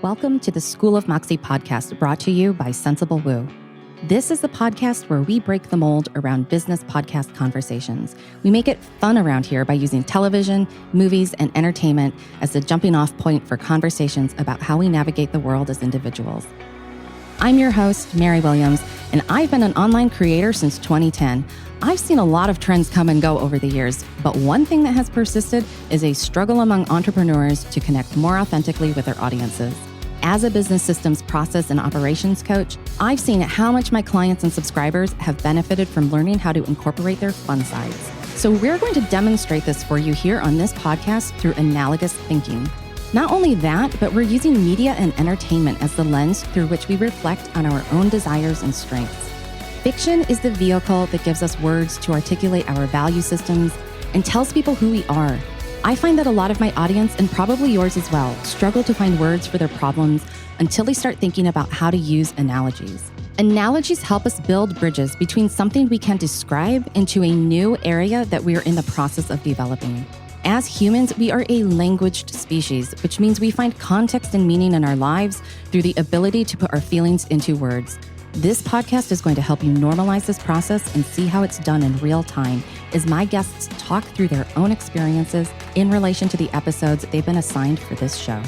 Welcome to the School of Moxie podcast brought to you by Sensible Woo. This is the podcast where we break the mold around business podcast conversations. We make it fun around here by using television, movies, and entertainment as the jumping off point for conversations about how we navigate the world as individuals. I'm your host, Mary Williams, and I've been an online creator since 2010. I've seen a lot of trends come and go over the years, but one thing that has persisted is a struggle among entrepreneurs to connect more authentically with their audiences. As a business systems process and operations coach, I've seen how much my clients and subscribers have benefited from learning how to incorporate their fun sides. So we're going to demonstrate this for you here on this podcast through analogous thinking. Not only that, but we're using media and entertainment as the lens through which we reflect on our own desires and strengths. Fiction is the vehicle that gives us words to articulate our value systems and tells people who we are. I find that a lot of my audience, and probably yours as well, struggle to find words for their problems until they start thinking about how to use analogies. Analogies help us build bridges between something we can describe into a new area that we are in the process of developing. As humans, we are a languaged species, which means we find context and meaning in our lives through the ability to put our feelings into words. This podcast is going to help you normalize this process and see how it's done in real time as my guests talk through their own experiences in relation to the episodes they've been assigned for this show.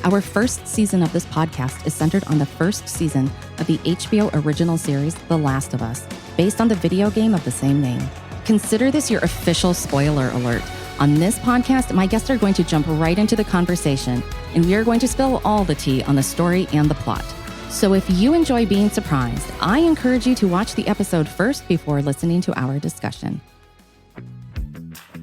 Our first season of this podcast is centered on the first season of the HBO original series, The Last of Us, based on the video game of the same name. Consider this your official spoiler alert. On this podcast, my guests are going to jump right into the conversation, and we are going to spill all the tea on the story and the plot. So if you enjoy being surprised, I encourage you to watch the episode first before listening to our discussion.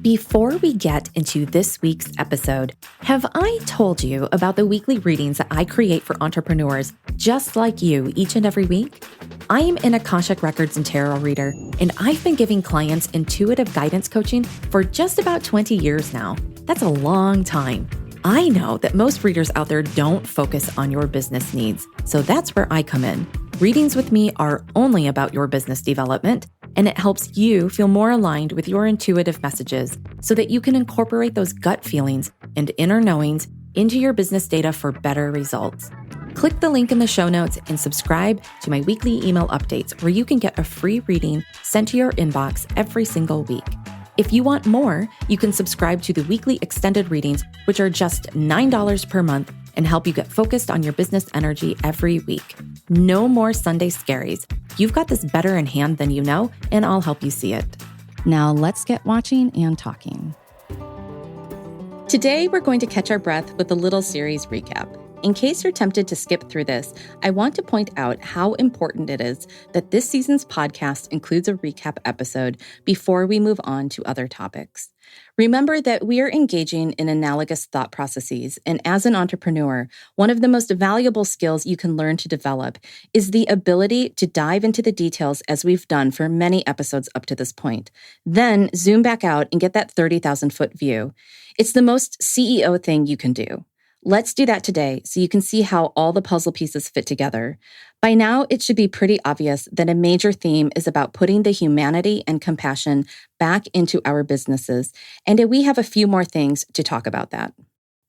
Before we get into this week's episode, have I told you about the weekly readings that I create for entrepreneurs just like you each and every week? I am an Akashic Records and Tarot reader, and I've been giving clients intuitive guidance coaching for just about 20 years now. That's a long time. I know that most readers out there don't focus on your business needs, so that's where I come in. Readings with me are only about your business development, and it helps you feel more aligned with your intuitive messages so that you can incorporate those gut feelings and inner knowings into your business data for better results. Click the link in the show notes and subscribe to my weekly email updates where you can get a free reading sent to your inbox every single week. If you want more, you can subscribe to the weekly extended readings, which are just $9 per month and help you get focused on your business energy every week. No more Sunday scaries. You've got this better in hand than you know, and I'll help you see it. Now let's get watching and talking. Today, we're going to catch our breath with a little series recap. In case you're tempted to skip through this, I want to point out how important it is that this season's podcast includes a recap episode before we move on to other topics. Remember that we are engaging in analogous thought processes, and as an entrepreneur, one of the most valuable skills you can learn to develop is the ability to dive into the details as we've done for many episodes up to this point. Then zoom back out and get that 30,000-foot view. It's the most CEO thing you can do. Let's do that today so you can see how all the puzzle pieces fit together. By now, it should be pretty obvious that a major theme is about putting the humanity and compassion back into our businesses, and we have a few more things to talk about that.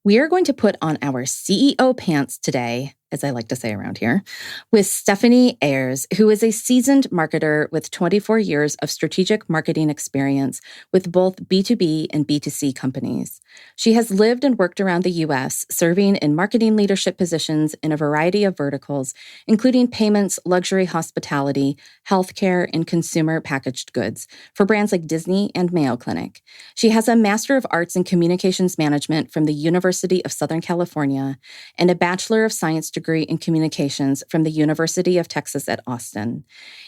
We are going to put on our CEO pants today, as I like to say around here, with Stephanie Ayars, who is a seasoned marketer with 24 years of strategic marketing experience with both B2B and B2C companies. She has lived and worked around the U.S., serving in marketing leadership positions in a variety of verticals, including payments, luxury hospitality, healthcare, and consumer packaged goods for brands like Disney and Mayo Clinic. She has a Master of Arts in Communications Management from the University of Southern California and a Bachelor of Science degree in communications from the University of Texas at Austin.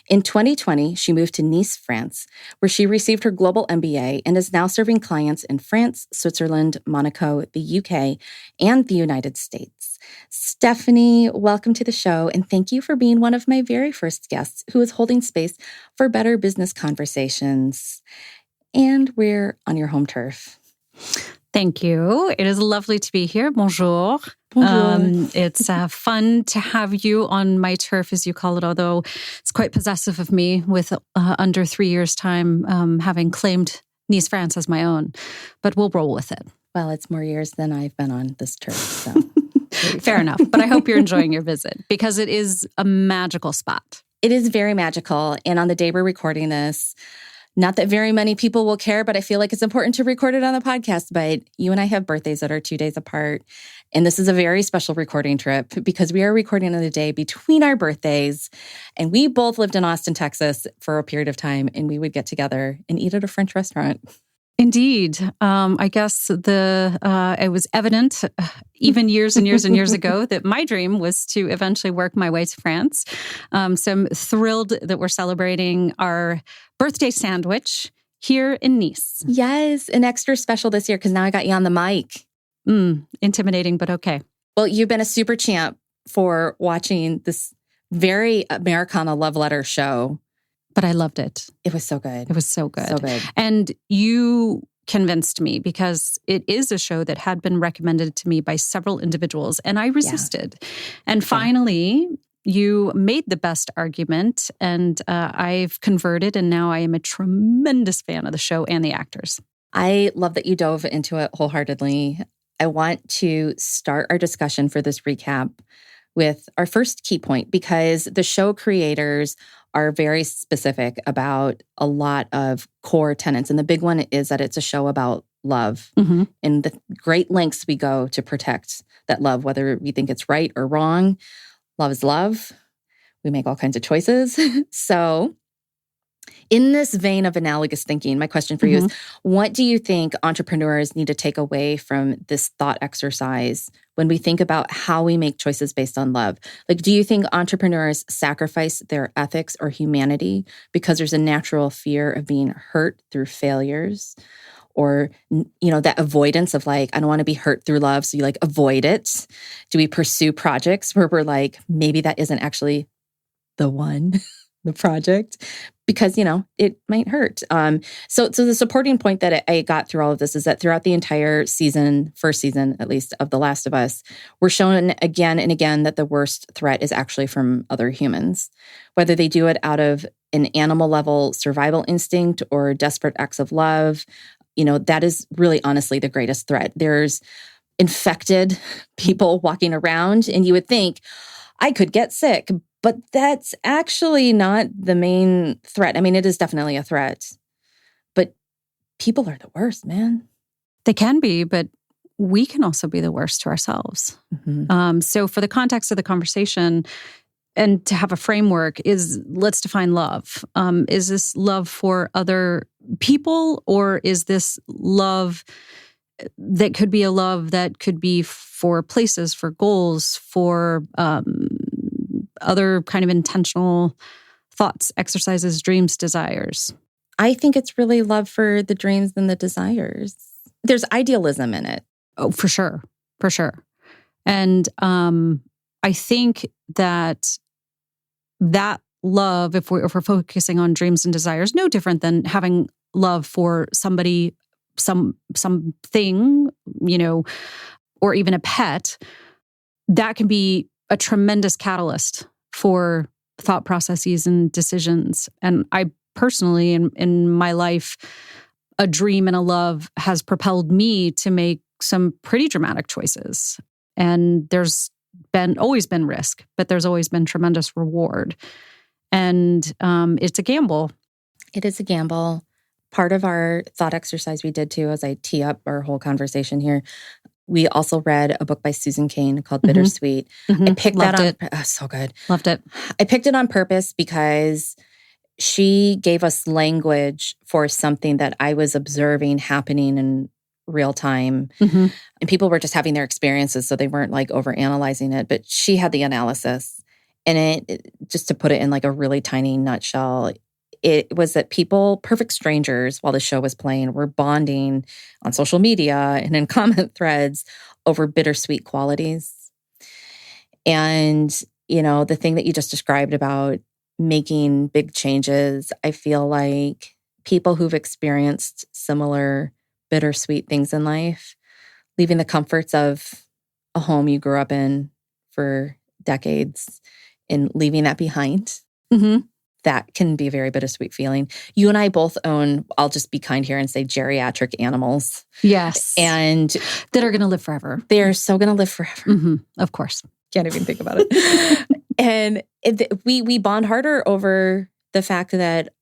In 2020, she moved to Nice, France, where she received her global MBA and is now serving clients in France, Switzerland, Monaco, the UK, and the United States. Stephanie, welcome to the show, and thank you for being one of my very first guests who is holding space for better business conversations. And we're on your home turf. Thank you. It is lovely to be here. Bonjour. Bonjour. It's fun to have you on my turf, as you call it, although it's quite possessive of me with under 3 years' time having claimed Nice, France as my own. But we'll roll with it. Well, it's more years than I've been on this turf, so. Fair enough. But I hope you're enjoying your visit because it is a magical spot. It is very magical. And on the day we're recording this, not that very many people will care, but I feel like it's important to record it on the podcast. But you and I have birthdays that are 2 days apart. And this is a very special recording trip because we are recording on the day between our birthdays. And we both lived in Austin, Texas for a period of time. And we would get together and eat at a French restaurant. Indeed. I guess it was evident even years and years and years ago that my dream was to eventually work my way to France. So I'm thrilled that we're celebrating our birthday sandwich here in Nice. Yes, and extra special this year because now I got you on the mic. Intimidating, but okay. Well, you've been a super champ for watching this very Americana love letter show. But I loved it. It was so good. It was so good. So good. And you convinced me because it is a show that had been recommended to me by several individuals and I resisted. Yeah. And finally, you made the best argument and I've converted and now I am a tremendous fan of the show and the actors. I love that you dove into it wholeheartedly. I want to start our discussion for this recap with our first key point because the show creators are very specific about a lot of core tenets. And the big one is that it's a show about love and the great lengths we go to protect that love, whether we think it's right or wrong. Love is love. We make all kinds of choices. So in this vein of analogous thinking, my question for you is, what do you think entrepreneurs need to take away from this thought exercise when we think about how we make choices based on love? Like, do you think entrepreneurs sacrifice their ethics or humanity because there's a natural fear of being hurt through failures? Or, that avoidance of like, I don't want to be hurt through love, so you like avoid it. Do we pursue projects where we're like, maybe that isn't actually the one, the project? Because, it might hurt. So the supporting point that I got through all of this is that throughout the entire season, first season at least, of The Last of Us, we're shown again and again that the worst threat is actually from other humans. Whether they do it out of an animal level survival instinct or desperate acts of love, that is really honestly the greatest threat. There's infected people walking around and you would think, I could get sick. But that's actually not the main threat. I mean, it is definitely a threat. But people are the worst, man. They can be, but we can also be the worst to ourselves. So for the context of the conversation and to have a framework is, let's define love. Is this love for other people or is this love that could be a love that could be for places, for goals, for other kind of intentional thoughts, exercises, dreams, desires? I think it's really love for the dreams and the desires. There's idealism in it. Oh, for sure. For sure. And I think that love, if we're focusing on dreams and desires, no different than having love for somebody, something, or even a pet, that can be a tremendous catalyst for thought processes and decisions. And I personally, in my life, a dream and a love has propelled me to make some pretty dramatic choices. And there's always been risk, but there's always been tremendous reward. And it's a gamble. It is a gamble. Part of our thought exercise we did too, as I tee up our whole conversation here, we also read a book by Susan Cain called Bittersweet. I picked that on. Oh, so good. Loved it. I picked it on purpose because she gave us language for something that I was observing happening in real time. And people were just having their experiences, so they weren't like overanalyzing it. But she had the analysis. And it just to put it in like a really tiny nutshell, it was that people, perfect strangers, while the show was playing, were bonding on social media and in comment threads over bittersweet qualities. And, the thing that you just described about making big changes, I feel like people who've experienced similar bittersweet things in life, leaving the comforts of a home you grew up in for decades and leaving that behind. that can be a very bittersweet feeling. You and I both own, I'll just be kind here and say geriatric animals. Yes. And that are going to live forever. They're so going to live forever. Mm-hmm. Of course. Can't even think about it. And we bond harder over the fact that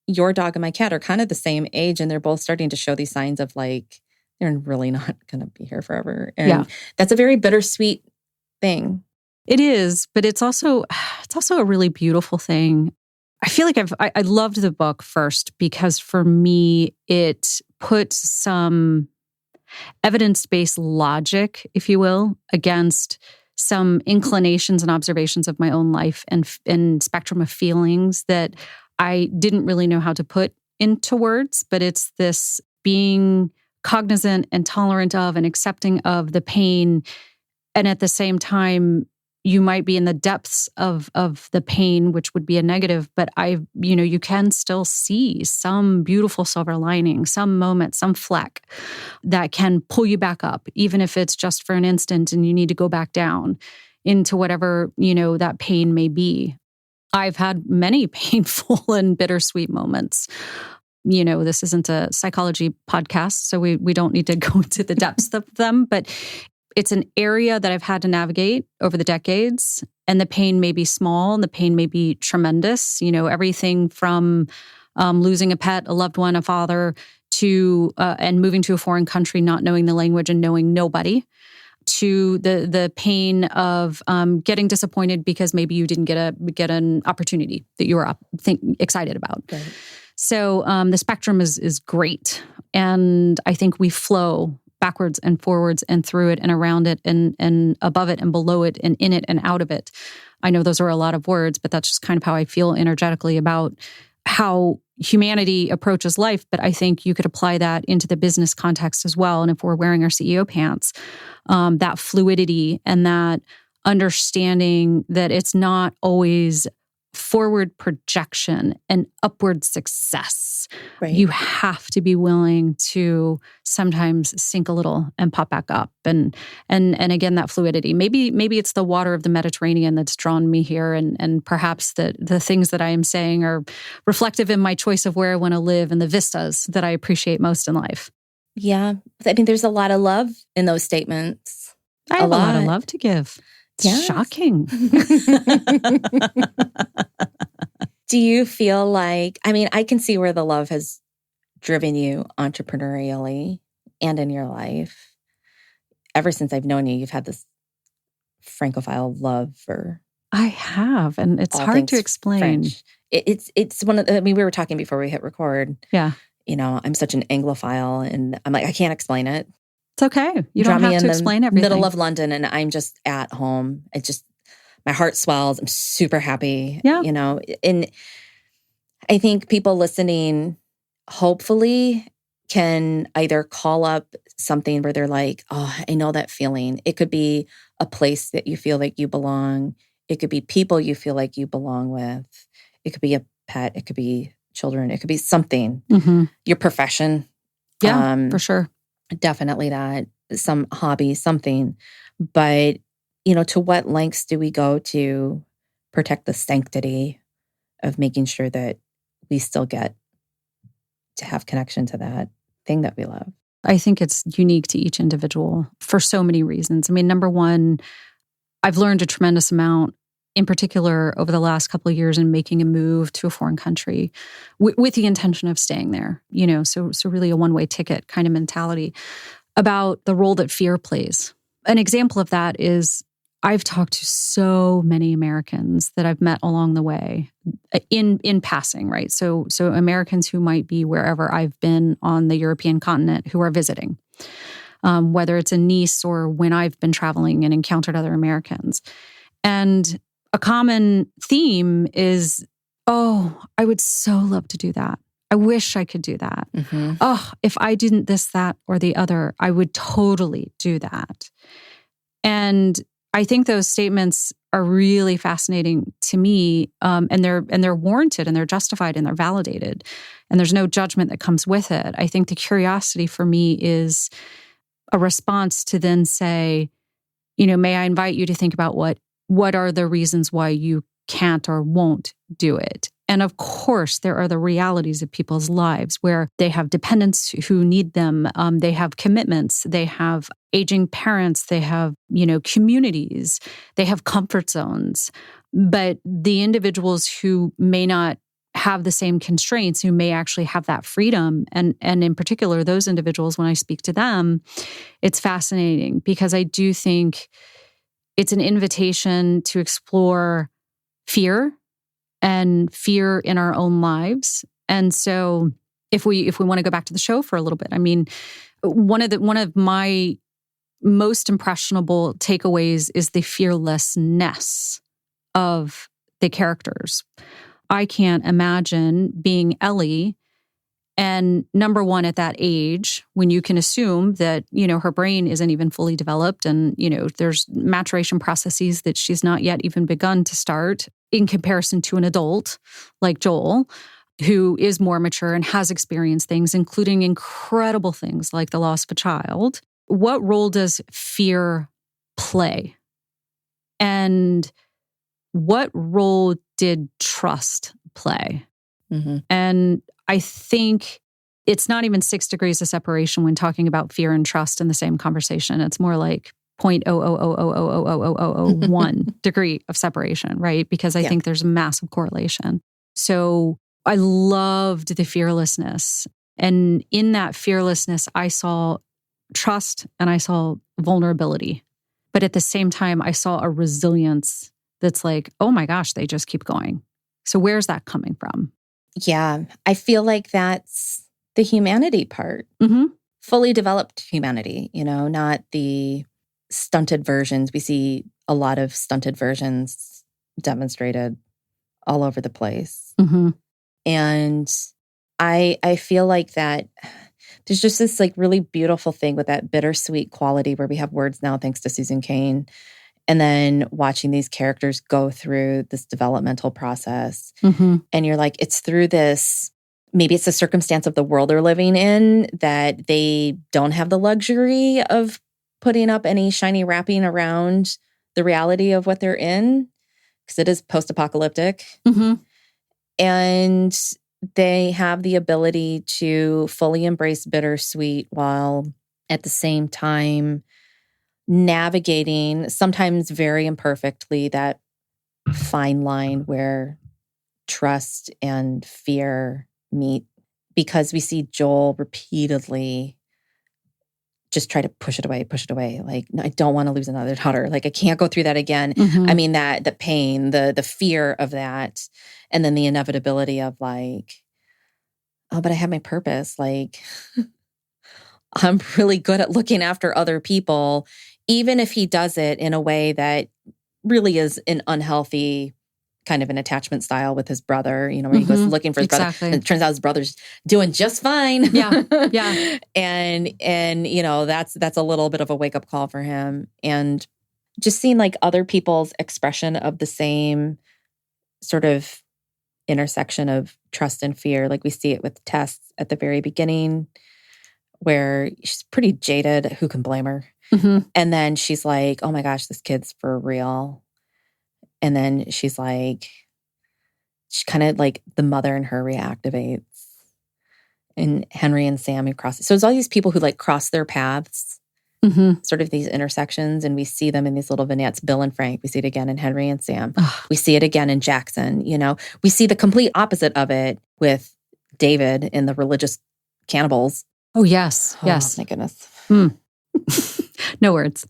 your dog and my cat are kind of the same age, and they're both starting to show these signs of like, they're really not going to be here forever. And that's a very bittersweet thing. It is, but it's also a really beautiful thing. I feel like I loved the book first because for me, it puts some evidence-based logic, if you will, against some inclinations and observations of my own life and spectrum of feelings that I didn't really know how to put into words, but it's this being cognizant and tolerant of and accepting of the pain. And at the same time, you might be in the depths of the pain, which would be a negative, but you can still see some beautiful silver lining, some moment, some fleck that can pull you back up, even if it's just for an instant and you need to go back down into whatever, that pain may be. I've had many painful and bittersweet moments. This isn't a psychology podcast, so we don't need to go into the depths of them, but it's an area that I've had to navigate over the decades, and the pain may be small and the pain may be tremendous. Everything from losing a pet, a loved one, a father, to and moving to a foreign country, not knowing the language and knowing nobody, to the pain of getting disappointed because maybe you didn't get an opportunity that you were excited about. Right. So the spectrum is great, and I think we flow backwards and forwards and through it and around it and above it and below it and in it and out of it. I know those are a lot of words, but that's just kind of how I feel energetically about how humanity approaches life. But I think you could apply that into the business context as well. And if we're wearing our CEO pants, that fluidity and that understanding that it's not always forward projection and upward success. Right. You have to be willing to sometimes sink a little and pop back up. And again, that fluidity. Maybe it's the water of the Mediterranean that's drawn me here, and perhaps the things that I am saying are reflective in my choice of where I want to live and the vistas that I appreciate most in life. Yeah. I mean, there's a lot of love in those statements. I have a lot of love to give. It's shocking. Do you feel like, I can see where the love has driven you entrepreneurially and in your life. Ever since I've known you, you've had this Francophile love for... I have, and it's hard to explain. French. It's one of the, we were talking before we hit record. Yeah. I'm such an Anglophile, and I'm like, I can't explain it. It's okay. You don't have to explain everything. Middle of London, and I'm just at home. It just, my heart swells. I'm super happy. Yeah. And I think people listening, hopefully, can either call up something where they're like, oh, I know that feeling. It could be a place that you feel like you belong. It could be people you feel like you belong with. It could be a pet. It could be children. It could be something. Mm-hmm. Your profession. Yeah, for sure. Definitely that. Some hobby, something. But, to what lengths do we go to protect the sanctity of making sure that we still get to have connection to that thing that we love? I think it's unique to each individual for so many reasons. Number one, I've learned a tremendous amount, in particular over the last couple of years, in making a move to a foreign country with the intention of staying there. So really a one-way ticket kind of mentality about the role that fear plays. An example of that is I've talked to so many Americans that I've met along the way in passing, right? So Americans who might be wherever I've been on the European continent who are visiting, whether it's in Nice or when I've been traveling and encountered other Americans. And a common theme is, oh, I would so love to do that. I wish I could do that. Mm-hmm. Oh, if I didn't this, that, or the other, I would totally do that. And I think those statements are really fascinating to me, and they're warranted and they're justified and they're validated, and there's no judgment that comes with it. I think the curiosity for me is a response to then say, may I invite you to think about what are the reasons why you can't or won't do it? And of course, there are the realities of people's lives where they have dependents who need them. They have commitments. They have aging parents. They have, communities. They have comfort zones. But the individuals who may not have the same constraints, who may actually have that freedom, and in particular, those individuals, when I speak to them, it's fascinating because I do think it's an invitation to explore fear and fear in our own lives. And so if we want to go back to the show for a little bit, I mean, one of my most impressionable takeaways is the fearlessness of the characters. I can't imagine being Ellie, and number one, at that age, when you can assume that, her brain isn't even fully developed and, there's maturation processes that she's not yet even begun to start in comparison to an adult like Joel, who is more mature and has experienced things, including incredible things like the loss of a child. What role does fear play? And what role did trust play? Mm-hmm. And I think it's not even 6 degrees of separation when talking about fear and trust in the same conversation. It's more like 0.000000001 degree of separation, right? Because I think there's a massive correlation. So I loved the fearlessness. And in that fearlessness, I saw trust and I saw vulnerability. But at the same time, I saw a resilience that's like, oh my gosh, they just keep going. So where's that coming from? Yeah, I feel like that's the humanity part. Mm-hmm. Fully developed humanity, not the stunted versions. We see a lot of stunted versions demonstrated all over the place. Mm-hmm. And I feel like that there's just this like really beautiful thing with that bittersweet quality where we have words now, thanks to Susan Cain. And then watching these characters go through this developmental process. Mm-hmm. And you're like, it's through this, maybe it's the circumstance of the world they're living in that they don't have the luxury of putting up any shiny wrapping around the reality of what they're in, because it is post-apocalyptic. Mm-hmm. And they have the ability to fully embrace bittersweet while at the same time navigating, sometimes very imperfectly, that fine line where trust and fear meet. Because we see Joel repeatedly just try to push it away. Like, no, I don't want to lose another daughter. Like, I can't go through that again. Mm-hmm. I mean, the pain, the fear of that, and then the inevitability of like, oh, but I have my purpose. Like, I'm really good at looking after other people, even if he does it in a way that really is an unhealthy kind of an attachment style with his brother, where he goes looking for his brother. And it turns out his brother's doing just fine. Yeah. Yeah. and that's a little bit of a wake-up call for him. And just seeing like other people's expression of the same sort of intersection of trust and fear. Like we see it with Tess at the very beginning, where she's pretty jaded. Who can blame her? Mm-hmm. And then she's like, oh my gosh, this kid's for real. And then she's like, she kind of like the mother in her reactivates. And Henry and Sam who cross. So it's all these people who like cross their paths, sort of these intersections. And we see them in these little vignettes, Bill and Frank. We see it again in Henry and Sam. We see it again in Jackson. We see the complete opposite of it with David in the religious cannibals. Oh, yes. Oh, yes. Thank goodness. No words.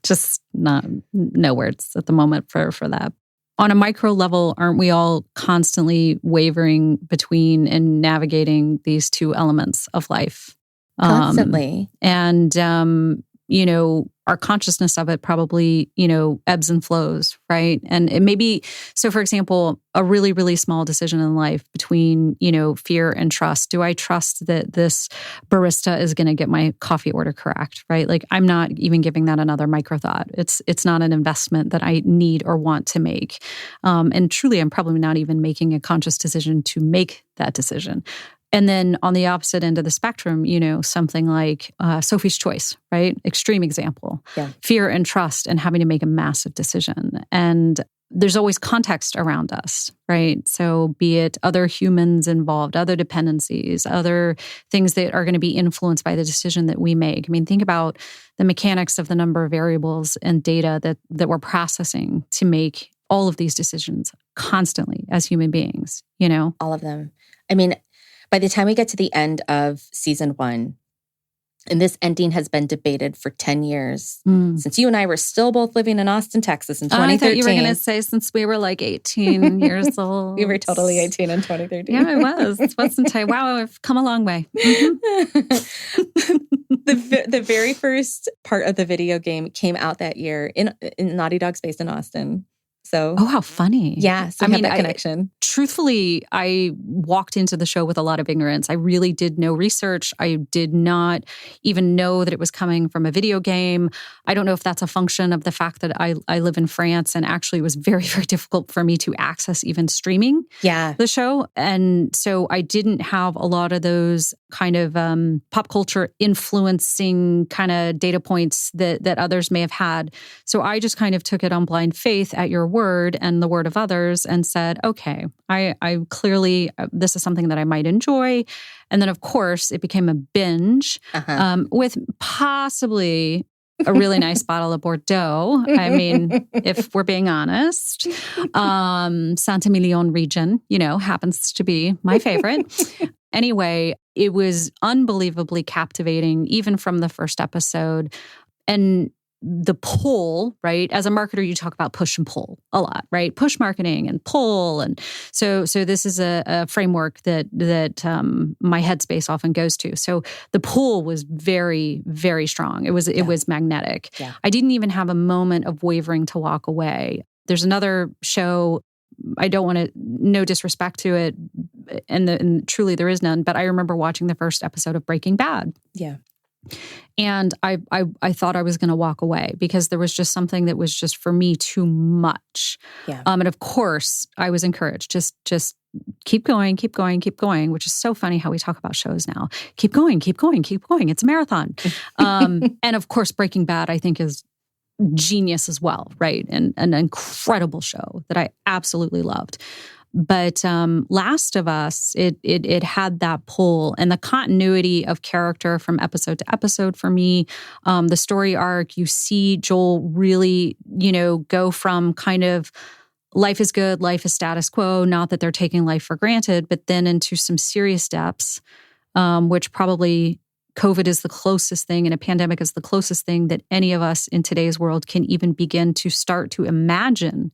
Just no words at the moment for that. On a micro level, aren't we all constantly wavering between and navigating these two elements of life? Constantly. Our consciousness of it probably, ebbs and flows, right? And it may be, so for example, a really, really small decision in life between, fear and trust. Do I trust that this barista is going to get my coffee order correct, right? Like I'm not even giving that another micro thought. It's not an investment that I need or want to make. And truly, I'm probably not even making a conscious decision to make that decision. And then on the opposite end of the spectrum, something like Sophie's Choice, right? Extreme example. Yeah. Fear and trust and having to make a massive decision. And there's always context around us, right? So be it other humans involved, other dependencies, other things that are going to be influenced by the decision that we make. I mean, think about the mechanics of the number of variables and data that we're processing to make all of these decisions constantly as human beings, you know? All of them. I mean, by the time we get to the end of season 1, and this ending has been debated for 10 years, since you and I were still both living in Austin, Texas in 2013. I thought you were going to say since we were like 18 years old. We were totally 18 in 2013. Yeah, I was. Wasn't I? Wow, I've come a long way. The very first part of the video game came out that year in Naughty Dog's based in Austin. So, oh, how funny. Yeah, so I mean, that connection. Truthfully, I walked into the show with a lot of ignorance. I really did no research. I did not even know that it was coming from a video game. I don't know if that's a function of the fact that I live in France, and actually it was very, very difficult for me to access even streaming the show. And so I didn't have a lot of those kind of pop culture influencing kind of data points that others may have had. So I just kind of took it on blind faith at your word and the word of others and said, okay, I clearly, this is something that I might enjoy. And then, of course, it became a binge with possibly a really nice bottle of Bordeaux. I mean, if we're being honest, Saint-Emilion region, happens to be my favorite. Anyway, it was unbelievably captivating, even from the first episode. And the pull, right? As a marketer, you talk about push and pull a lot, right? Push marketing and pull. And so this is a framework that my headspace often goes to. So the pull was very, very strong. It was magnetic. Yeah. I didn't even have a moment of wavering to walk away. There's another show, I don't want to, no disrespect to it, and truly there is none, but I remember watching the first episode of Breaking Bad. Yeah. And I thought I was going to walk away because there was just something that was just for me too much. Yeah. And of course, I was encouraged, just keep going, keep going, keep going, which is so funny how we talk about shows now. Keep going, keep going, keep going. It's a marathon. And of course, Breaking Bad, I think, is genius as well, right? And an incredible show that I absolutely loved. But Last of Us, it had that pull and the continuity of character from episode to episode for me. The story arc, you see Joel really, go from kind of life is good, life is status quo, not that they're taking life for granted, but then into some serious depths, which probably COVID is the closest thing and a pandemic is the closest thing that any of us in today's world can even begin to start to imagine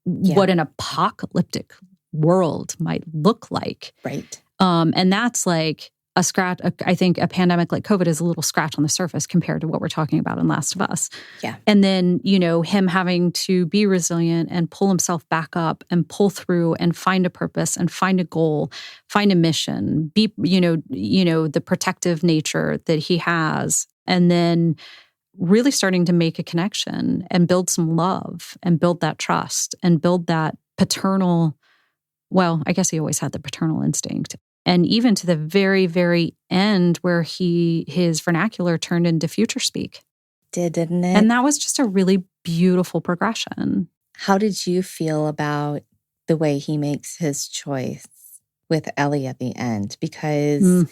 what an apocalyptic world might look like. Right. And that's like a scratch. I think a pandemic like COVID is a little scratch on the surface compared to what we're talking about in Last of Us. Yeah. And then, him having to be resilient and pull himself back up and pull through and find a purpose and find a goal, find a mission, be, the protective nature that he has. And then really starting to make a connection and build some love and build that trust and build that paternal, well, I guess he always had the paternal instinct. And even to the very, very end where his vernacular turned into future speak. Didn't it? And that was just a really beautiful progression. How did you feel about the way he makes his choice with Ellie at the end? Because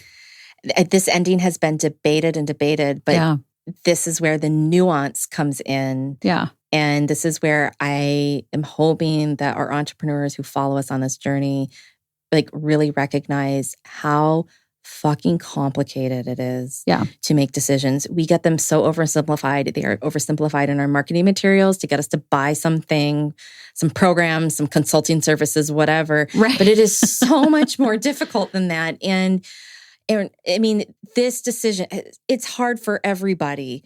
this ending has been debated, but this is where the nuance comes in. Yeah. And this is where I am hoping that our entrepreneurs who follow us on this journey really recognize how fucking complicated it is to make decisions. We get them so oversimplified. They are oversimplified in our marketing materials to get us to buy something, some programs, some consulting services, whatever. Right. But it is so much more difficult than that. And I mean, this decision, it's hard for everybody.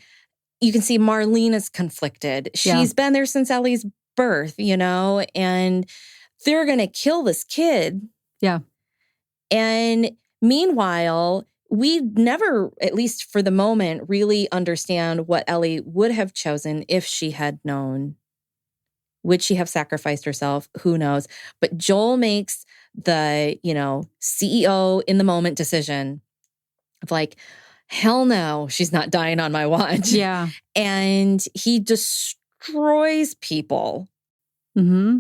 You can see Marlene is conflicted. She's been there since Ellie's birth, and they're going to kill this kid. Yeah. And meanwhile, we never, at least for the moment, really understand what Ellie would have chosen if she had known. Would she have sacrificed herself? Who knows? But Joel makes the, CEO in the moment decision of hell no, she's not dying on my watch. Yeah. And he destroys people Mm-hmm.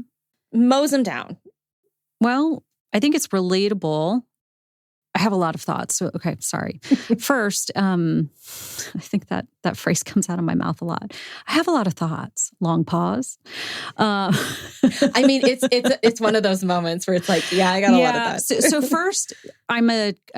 Mows them down. Well, I think it's relatable. I have a lot of thoughts. So, okay, sorry. First, I think that phrase comes out of my mouth a lot. I have a lot of thoughts. Long pause. I mean, it's one of those moments where it's like, yeah, I got a lot of thoughts. So first, I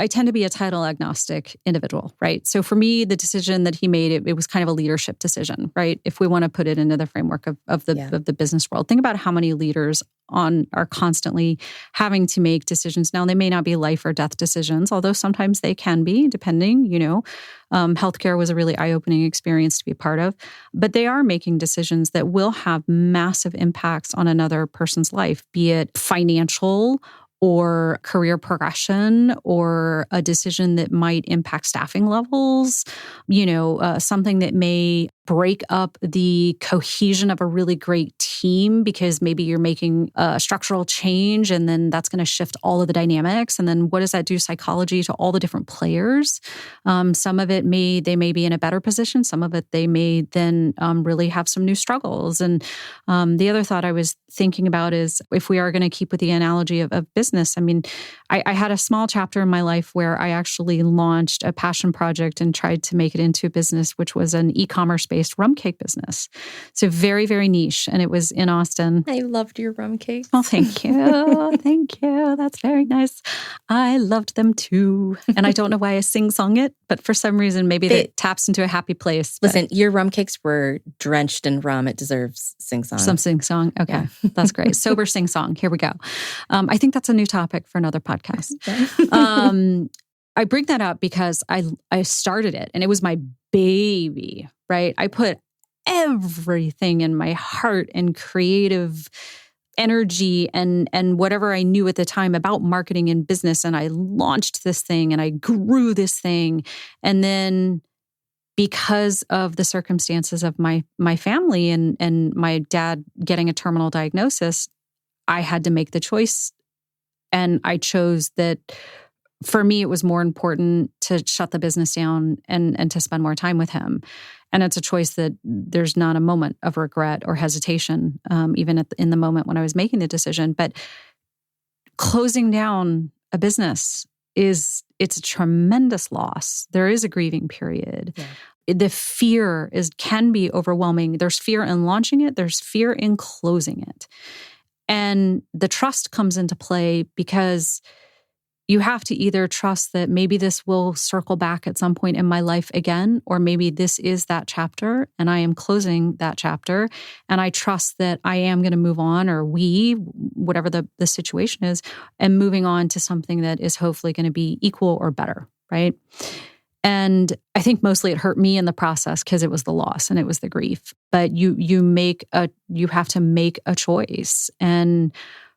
tend to be a title agnostic individual, right? So for me, the decision that he made, it was kind of a leadership decision, right? If we want to put it into the framework of the business world, think about how many leaders are constantly having to make decisions. Now, they may not be life or death decisions, although sometimes they can be, depending, healthcare was a really eye-opening experience to be part of, but they are making decisions that will have massive impacts on another person's life, be it financial or career progression or a decision that might impact staffing levels, something that may break up the cohesion of a really great team because maybe you're making a structural change and then that's going to shift all of the dynamics. And then what does that do psychology to all the different players? Some of it they may be in a better position. Some of it they may then really have some new struggles. And the other thought I was thinking about is if we are going to keep with the analogy of business, I mean, I had a small chapter in my life where I actually launched a passion project and tried to make it into a business, which was an e-commerce-based rum cake business. So very, very niche. And it was in Austin. I loved your rum cakes. Oh, thank you. Thank you. That's very nice. I loved them too. And I don't know why I sing-song it, but for some reason, maybe that taps into a happy place. Listen, your rum cakes were drenched in rum. It deserves sing-song. Some sing-song. Okay. Yeah. That's great. Sober sing-song. Here we go. I think that's a new topic for another podcast. I bring that up because I started it and it was my baby, right? I put everything in my heart and creative energy and whatever I knew at the time about marketing and business. And I launched this thing and I grew this thing. And then because of the circumstances of my family and my dad getting a terminal diagnosis, I had to make the choice. And I chose that for me, it was more important to shut the business down and to spend more time with him. And it's a choice that there's not a moment of regret or hesitation, even in the moment when I was making the decision. But closing down a business it's a tremendous loss. There is a grieving period. Yeah. The fear can be overwhelming. There's fear in launching it. There's fear in closing it. And the trust comes into play because you have to either trust that maybe this will circle back at some point in my life again, or maybe this is that chapter and I am closing that chapter. And I trust that I am going to move on, or whatever the situation is, and moving on to something that is hopefully going to be equal or better, right? And I think mostly it hurt me in the process because it was the loss and it was the grief. But you have to make a choice. And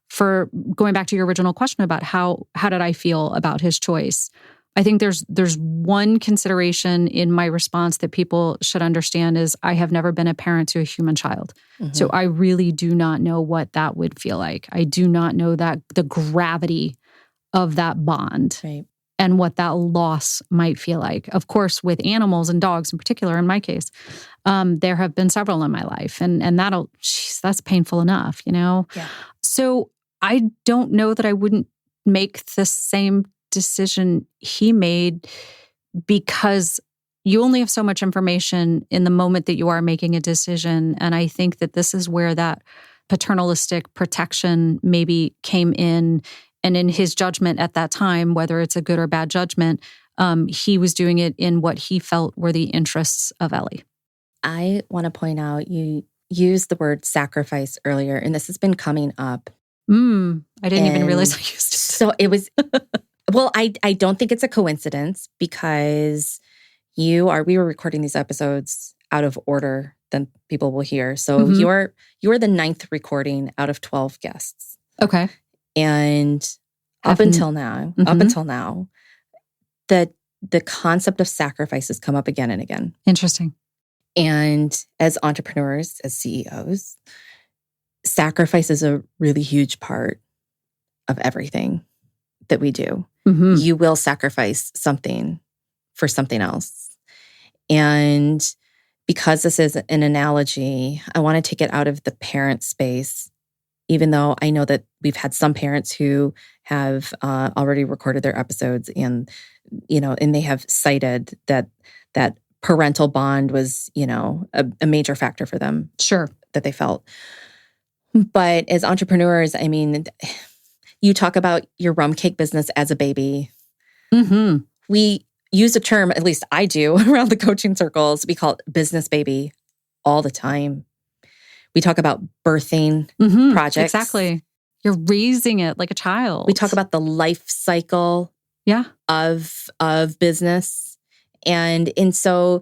for going back to your original question about how did I feel about his choice, I think there's one consideration in my response that people should understand is I have never been a parent to a human child. Mm-hmm. So I really do not know what that would feel like. I do not know that the gravity of that bond. Right. And what that loss might feel like. Of course, with animals and dogs in particular, in my case, there have been several in my life. And that's painful enough, Yeah. So I don't know that I wouldn't make the same decision he made, because you only have so much information in the moment that you are making a decision. And I think that this is where that paternalistic protection maybe came in. And in his judgment at that time, whether it's a good or bad judgment, he was doing it in what he felt were the interests of Ellie. I want to point out, you used the word sacrifice earlier, and this has been coming up. I didn't even realize I used it. So it was, well, I don't think it's a coincidence, because we were recording these episodes out of order than people will hear. So mm-hmm. you're the 9th recording out of 12 guests. Okay. And up until now, the concept of sacrifice has come up again and again. Interesting. And as entrepreneurs, as CEOs, sacrifice is a really huge part of everything that we do. Mm-hmm. You will sacrifice something for something else. And because this is an analogy, I want to take it out of the parent space even though I know that we've had some parents who have already recorded their episodes and they have cited that parental bond was, a major factor for them. Sure. That they felt. But as entrepreneurs, I mean, you talk about your rum cake business as a baby. Mm-hmm. We use a term, at least I do, around the coaching circles. We call it business baby all the time. We talk about birthing projects. Exactly. You're raising it like a child. We talk about the life cycle of business. And so,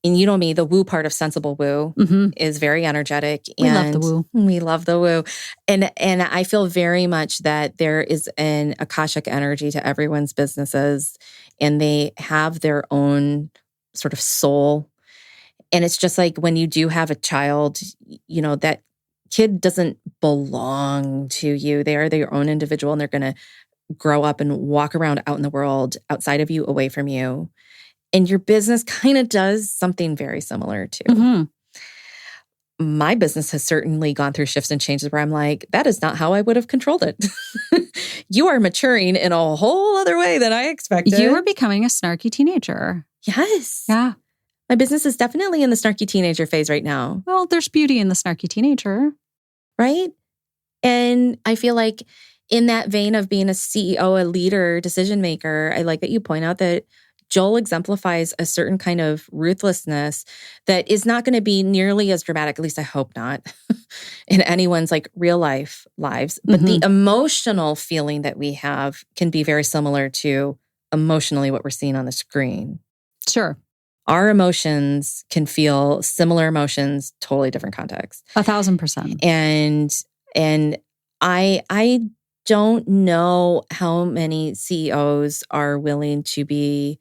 and you know me, the woo part of Sensible Woo is very energetic. We love the woo. We love the woo. And I feel very much that there is an Akashic energy to everyone's businesses, and they have their own sort of soul. And it's just like when you do have a child, that kid doesn't belong to you. They are their own individual, and they're going to grow up and walk around out in the world outside of you, away from you. And your business kind of does something very similar too. My business has certainly gone through shifts and changes where I'm like, that is not how I would have controlled it. You are maturing in a whole other way than I expected. You are becoming a snarky teenager. Yes. Yeah. My business is definitely in the snarky teenager phase right now. Well, there's beauty in the snarky teenager. Right? And I feel like in that vein of being a CEO, a leader, decision maker, I like that you point out that Joel exemplifies a certain kind of ruthlessness that is not going to be nearly as dramatic, at least I hope not, in anyone's like real life lives. But the emotional feeling that we have can be very similar to emotionally what we're seeing on the screen. Sure. Our emotions can feel similar emotions, totally different contexts. 1,000%. And I don't know how many CEOs are willing to be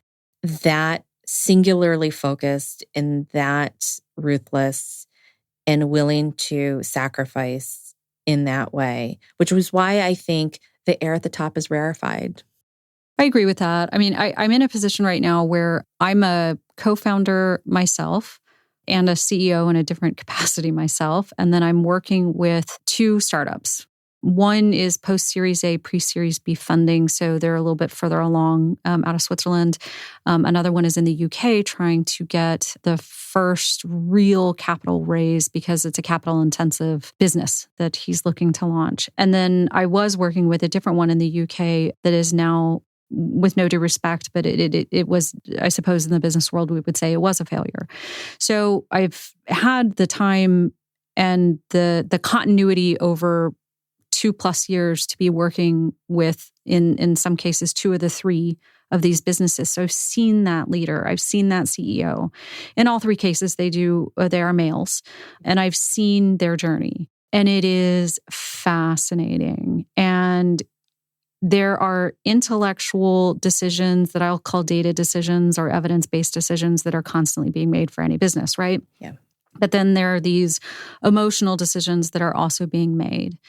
that singularly focused and that ruthless and willing to sacrifice in that way, which was why I think the air at the top is rarefied. I agree with that. I mean, I'm in a position right now where I'm a co-founder myself and a CEO in a different capacity myself. And then I'm working with 2 startups. One is post-Series A, pre-Series B funding, so they're a little bit further along out of Switzerland. Another one is in the UK, trying to get the first real capital raise because it's a capital-intensive business that he's looking to launch. And then I was working with a different one in the UK that is now, with no due respect, but it was, I suppose in the business world, we would say it was a failure. So I've had the time and the continuity over 2+ years to be working with, in some cases, 2 of the 3 of these businesses. So I've seen that leader. I've seen that CEO. In all 3 cases, they are males. And I've seen their journey. And it is fascinating. And there are intellectual decisions that I'll call data decisions or evidence-based decisions that are constantly being made for any business, right? Yeah. But then there are these emotional decisions that are also being made.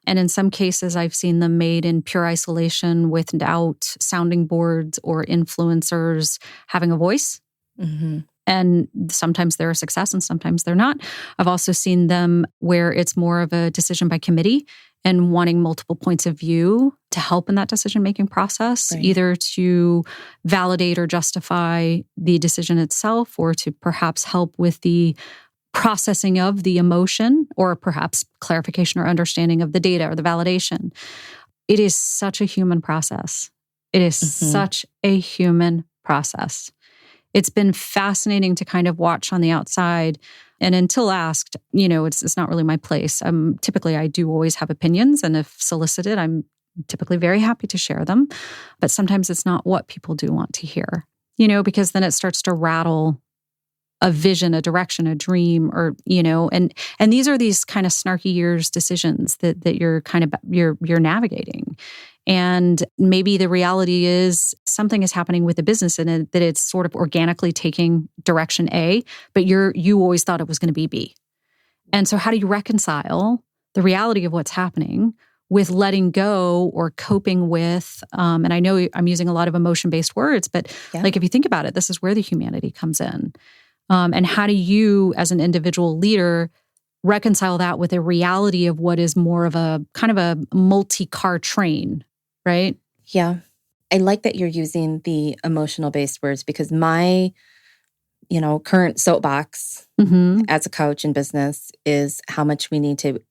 And in some cases, I've seen them made in pure isolation without sounding boards or influencers having a voice. And sometimes they're a success and sometimes they're not. I've also seen them where it's more of a decision by committee and wanting multiple points of view to help in that decision-making process, right, either to validate or justify the decision itself or to perhaps help with the processing of the emotion or perhaps clarification or understanding of the data or the validation. It is such a human process. It is such a human process. It's been fascinating to kind of watch on the outside. And until asked, it's not really my place. Typically, I do always have opinions. And if solicited, I'm typically very happy to share them. But sometimes it's not what people do want to hear, because then it starts to rattle a vision, a direction, a dream, or, and these are these kind of snarky years decisions that you're kind of, you're navigating. And maybe the reality is something is happening with the business and that it's sort of organically taking direction A, but you always thought it was going to be B. And so how do you reconcile the reality of what's happening with letting go or coping with, and I know I'm using a lot of emotion-based words, but like if you think about it, this is where the humanity comes in. And how do you, as an individual leader, reconcile that with a reality of what is more of a kind of a multi-car train, right? Yeah. I like that you're using the emotional-based words because my, current soapbox as a coach in business is how much we need to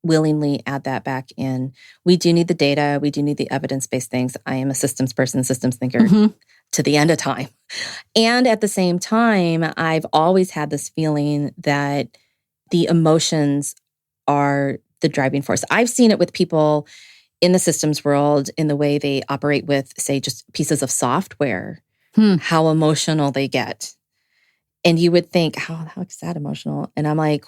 willingly add that back in. We do need the data. We do need the evidence-based things. I am a systems person, systems thinker to the end of time. And at the same time, I've always had this feeling that the emotions are the driving force. I've seen it with people in the systems world in the way they operate with, say, just pieces of software, how emotional they get. And you would think, how is that emotional? And I'm like,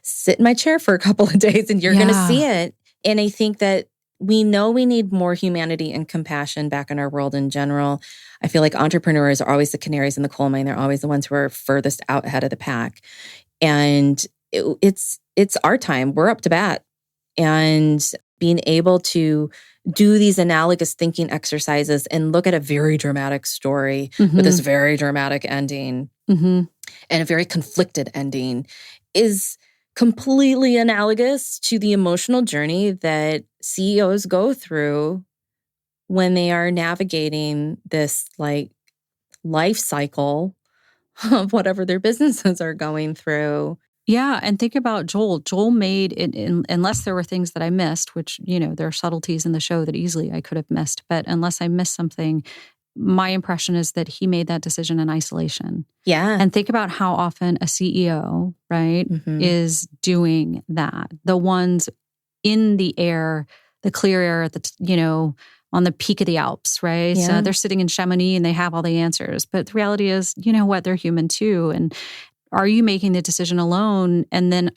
sit in my chair for a couple of days and you're going to see it. And I think that we know we need more humanity and compassion back in our world in general. I feel like entrepreneurs are always the canaries in the coal mine. They're always the ones who are furthest out ahead of the pack. And it's our time. We're up to bat. And being able to do these analogous thinking exercises and look at a very dramatic story with this very dramatic ending and a very conflicted ending is completely analogous to the emotional journey that CEOs go through when they are navigating this life cycle of whatever their businesses are going through. Yeah, and think about Joel. Joel made it, unless there were things that I missed, which, there are subtleties in the show that easily I could have missed. But unless I missed something, my impression is that he made that decision in isolation. Yeah. And think about how often a CEO, right, is doing that. The ones in the air, the clear air at the, on the peak of the Alps, right? Yeah. So they're sitting in Chamonix and they have all the answers. But the reality is, you know what? They're human too. And are you making the decision alone? And then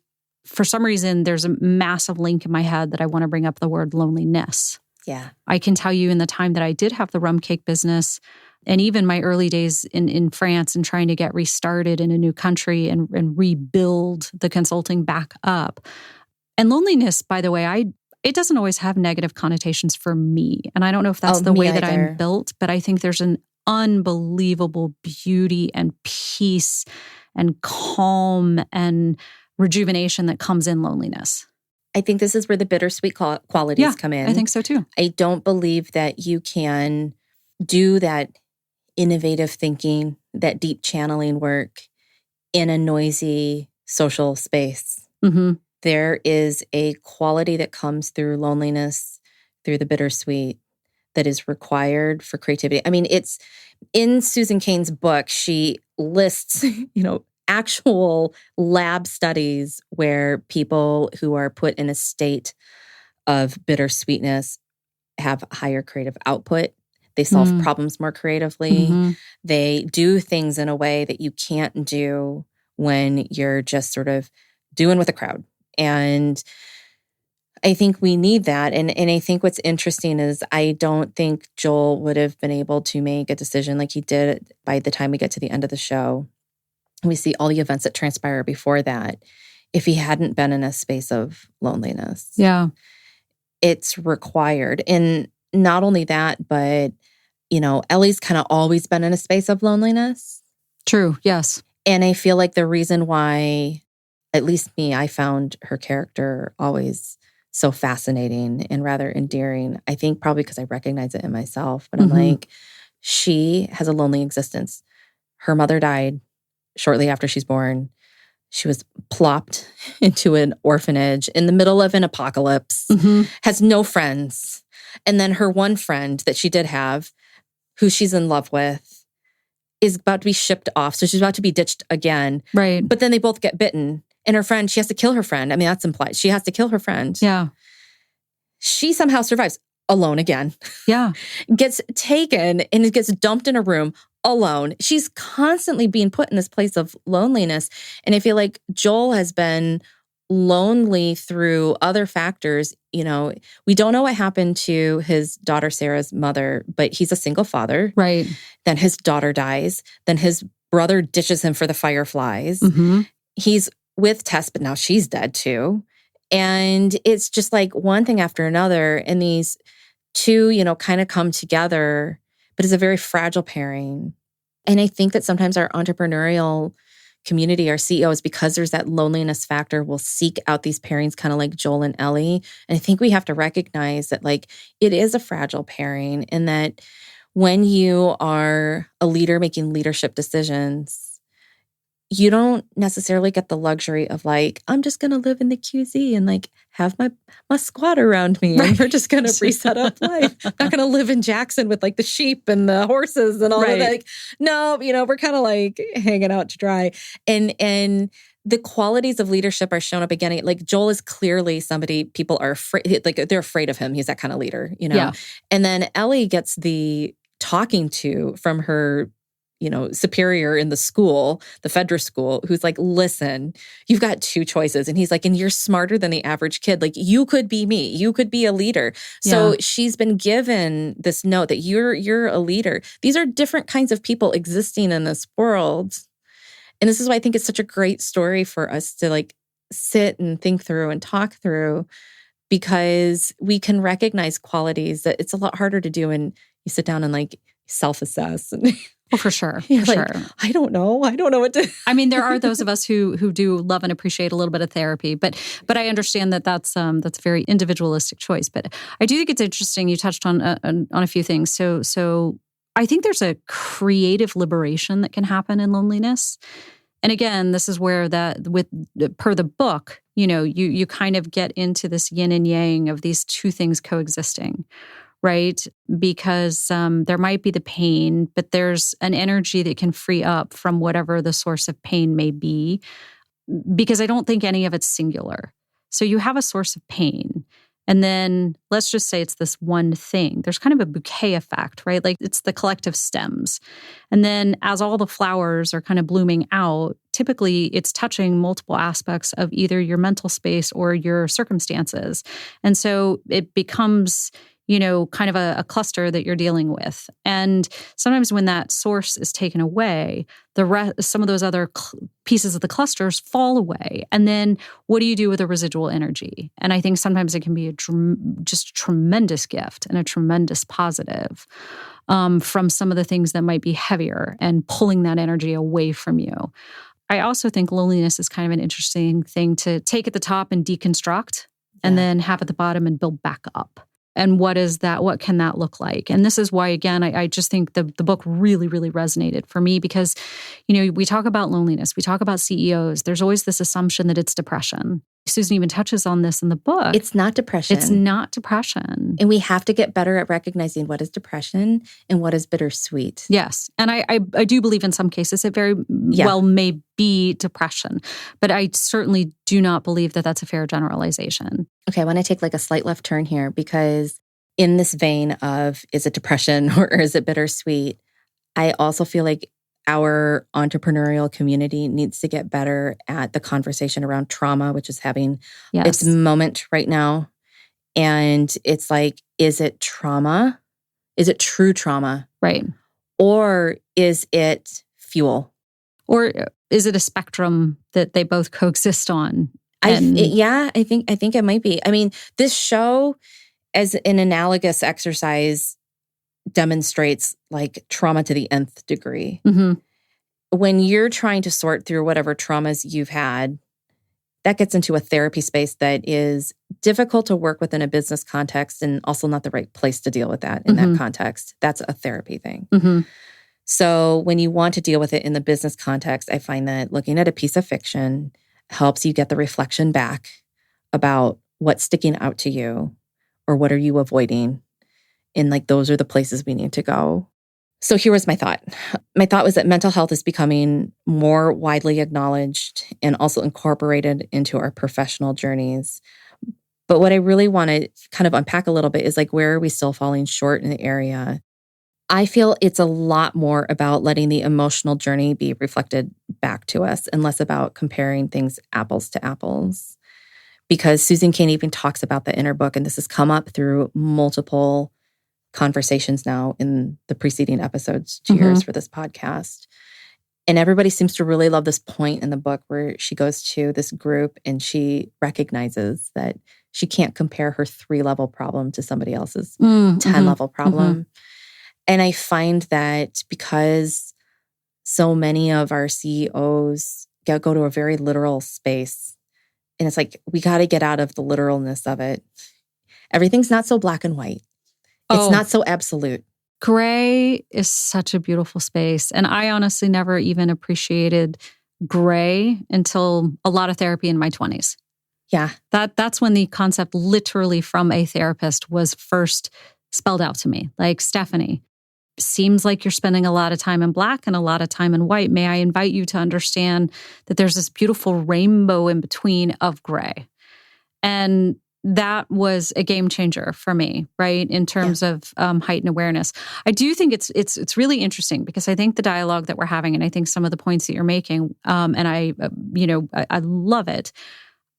for some reason, there's a massive link in my head that I want to bring up the word loneliness. Yeah. I can tell you in the time that I did have the rum cake business and even my early days in France and trying to get restarted in a new country and rebuild the consulting back up. And loneliness, by the way, it doesn't always have negative connotations for me. And I don't know if that's the way that I'm built, but I think there's an unbelievable beauty and peace and calm and rejuvenation that comes in loneliness. I think this is where the bittersweet qualities come in. I think so too. I don't believe that you can do that innovative thinking, that deep channeling work in a noisy social space. There is a quality that comes through loneliness, through the bittersweet, that is required for creativity. I mean, it's in Susan Cain's book, she lists, actual lab studies where people who are put in a state of bittersweetness have higher creative output. They solve problems more creatively. They do things in a way that you can't do when you're just sort of doing with the crowd. And I think we need that. And I think what's interesting is I don't think Joel would have been able to make a decision like he did by the time we get to the end of the show. We see all the events that transpire before that. If he hadn't been in a space of loneliness. Yeah. It's required. And not only that, but, Ellie's kind of always been in a space of loneliness. True. Yes. And I feel like the reason why, at least me, I found her character always so fascinating and rather endearing. I think probably because I recognize it in myself. But I'm like, she has a lonely existence. Her mother died shortly after she's born. She was plopped into an orphanage in the middle of an apocalypse, has no friends. And then her one friend that she did have, who she's in love with, is about to be shipped off. So she's about to be ditched again. Right. But then they both get bitten. And her friend, she has to kill her friend. I mean, that's implied. She has to kill her friend. Yeah. She somehow survives alone again. Yeah. Gets taken and gets dumped in a room alone. She's constantly being put in this place of loneliness. And I feel like Joel has been lonely through other factors. We don't know what happened to his daughter Sarah's mother, but he's a single father. Right. Then his daughter dies. Then his brother ditches him for the Fireflies. He's with Tess, but now she's dead too. And it's just like one thing after another. And these two, kind of come together, but it's a very fragile pairing. And I think that sometimes our entrepreneurial community, our CEOs, because there's that loneliness factor, will seek out these pairings kind of like Joel and Ellie. And I think we have to recognize that like it is a fragile pairing, and that when you are a leader making leadership decisions, you don't necessarily get the luxury of like, I'm just going to live in the QZ and like have my squad around me and we're just going to reset up life. I'm not going to live in Jackson with like the sheep and the horses and all of that. Like, no, we're kind of like hanging out to dry. And the qualities of leadership are shown up again. Like Joel is clearly somebody people are afraid, like they're afraid of him. He's that kind of leader, Yeah. And then Ellie gets the talking to from her superior in the school, the Fedra school, who's like, listen, you've got two choices. And he's like, and you're smarter than the average kid. Like, you could be me. You could be a leader. So she's been given this note that you're a leader. These are different kinds of people existing in this world. And this is why I think it's such a great story for us to like sit and think through and talk through, because we can recognize qualities that it's a lot harder to do when you sit down and like self-assess. And well, for sure. I don't know what to. I mean, there are those of us who do love and appreciate a little bit of therapy, but I understand that that's a very individualistic choice. But I do think it's interesting. You touched on a few things. So I think there's a creative liberation that can happen in loneliness. And again, this is where per the book, you kind of get into this yin and yang of these two things coexisting. Right? Because there might be the pain, but there's an energy that can free up from whatever the source of pain may be, because I don't think any of it's singular. So you have a source of pain, and then let's just say it's this one thing. There's kind of a bouquet effect, right? Like it's the collective stems. And then as all the flowers are kind of blooming out, typically it's touching multiple aspects of either your mental space or your circumstances. And so it becomes kind of a cluster that you're dealing with. And sometimes when that source is taken away, some of those other pieces of the clusters fall away. And then what do you do with the residual energy? And I think sometimes it can be just a tremendous gift and a tremendous positive from some of the things that might be heavier and pulling that energy away from you. I also think loneliness is kind of an interesting thing to take at the top and deconstruct, and then have at the bottom and build back up. And what is that? What can that look like? And this is why, again, I just think the book really, really resonated for me, because, we talk about loneliness, we talk about CEOs. There's always this assumption that it's depression. Susan even touches on this in the book. It's not depression. It's not depression. And we have to get better at recognizing what is depression and what is bittersweet. Yes. And I do believe in some cases it very well may be depression, but I certainly do not believe that that's a fair generalization. Okay, I want to take like a slight left turn here, because in this vein of is it depression or is it bittersweet, I also feel like our entrepreneurial community needs to get better at the conversation around trauma, which is having its moment right now. And it's like, is it trauma? Is it true trauma? Right. Or is it fuel? Or is it a spectrum that they both coexist on? I think it might be. I mean, this show, as an analogous exercise, demonstrates like trauma to the nth degree. Mm-hmm. When you're trying to sort through whatever traumas you've had, that gets into a therapy space that is difficult to work with in a business context, and also not the right place to deal with that in that context. That's a therapy thing. Mm-hmm. So when you want to deal with it in the business context, I find that looking at a piece of fiction helps you get the reflection back about what's sticking out to you or what are you avoiding. And like, those are the places we need to go. So here was my thought. My thought was that mental health is becoming more widely acknowledged and also incorporated into our professional journeys. But what I really want to kind of unpack a little bit is like, where are we still falling short in the area? I feel it's a lot more about letting the emotional journey be reflected back to us and less about comparing things apples to apples. Because Susan Cain even talks about that in her book, and this has come up through multiple conversations now in the preceding episodes. Cheers for this podcast. And everybody seems to really love this point in the book where she goes to this group and she recognizes that she can't compare her 3-level problem to somebody else's 10-level problem. And I find that because so many of our CEOs go to a very literal space. And it's like, we got to get out of the literalness of it. Everything's not so black and white. It's not so absolute. Gray is such a beautiful space. And I honestly never even appreciated gray until a lot of therapy in my 20s. Yeah. That's when the concept literally from a therapist was first spelled out to me. Like, Stephanie, seems like you're spending a lot of time in black and a lot of time in white. May I invite you to understand that there's this beautiful rainbow in between of gray? And that was a game changer for me, right? In terms of heightened awareness. I do think it's really interesting because I think the dialogue that we're having, and I think some of the points that you're making, and I love it.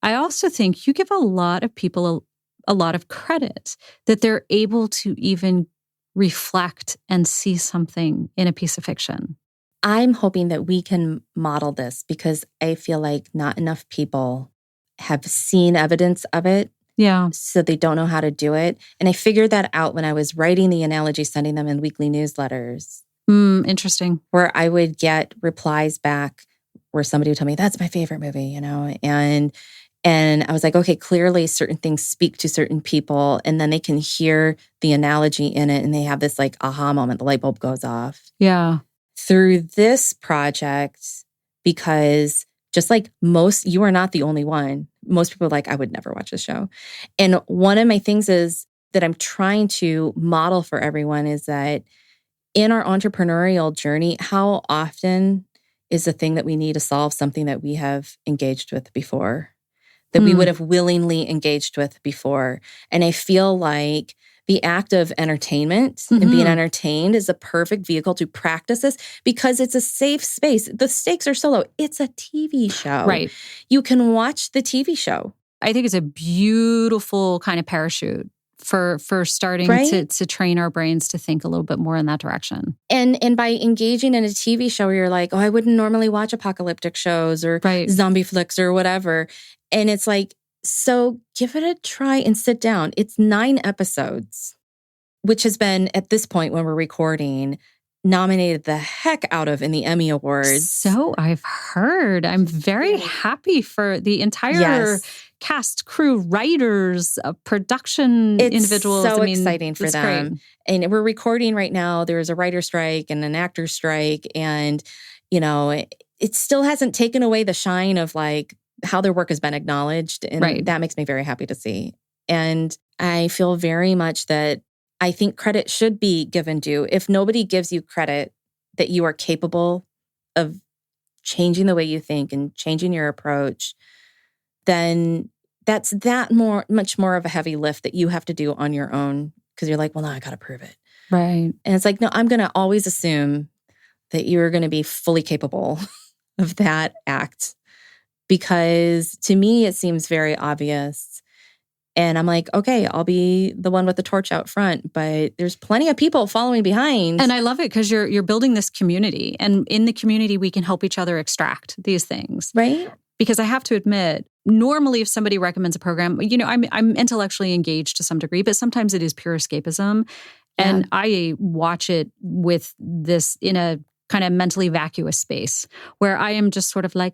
I also think you give a lot of people a lot of credit that they're able to even reflect and see something in a piece of fiction. I'm hoping that we can model this because I feel like not enough people have seen evidence of it. Yeah. So they don't know how to do it. And I figured that out when I was writing the analogy, sending them in weekly newsletters. Interesting. Where I would get replies back where somebody would tell me, that's my favorite movie, And I was like, okay, clearly certain things speak to certain people, and then they can hear the analogy in it, and they have this like aha moment, the light bulb goes off. Yeah. Through this project, because just like you are not the only one. Most people are like, I would never watch this show. And one of my things is that I'm trying to model for everyone is that in our entrepreneurial journey, how often is the thing that we need to solve something that we have engaged with before? That we would have willingly engaged with before. And I feel like the act of entertainment and being entertained is a perfect vehicle to practice this because it's a safe space. The stakes are so low. It's a TV show. Right. You can watch the TV show. I think it's a beautiful kind of parachute for starting to train our brains to think a little bit more in that direction. And by engaging in a TV show where you're like, oh, I wouldn't normally watch apocalyptic shows or zombie flicks or whatever. And it's like, so give it a try and sit down. It's 9 episodes, which has been, at this point when we're recording, nominated the heck out of in the Emmy Awards. So I've heard. I'm very happy for the entire cast, crew, writers, production individuals. It's so exciting for them. Great. And we're recording right now. There's a writer's strike and an actor's strike. And, it still hasn't taken away the shine of like how their work has been acknowledged. And that makes me very happy to see. And I feel very much that I think credit should be given due. If nobody gives you credit that you are capable of changing the way you think and changing your approach, then that's much more of a heavy lift that you have to do on your own because you're like, well, no, I got to prove it. Right. And it's like, no, I'm going to always assume that you're going to be fully capable of that act because to me, it seems very obvious. And I'm like, okay, I'll be the one with the torch out front, but there's plenty of people following behind. And I love it because you're building this community. And in the community, we can help each other extract these things. Right. Because I have to admit, normally if somebody recommends a program, I'm intellectually engaged to some degree, but sometimes it is pure escapism. Yeah. And I watch it with this in a kind of mentally vacuous space where I am just sort of like,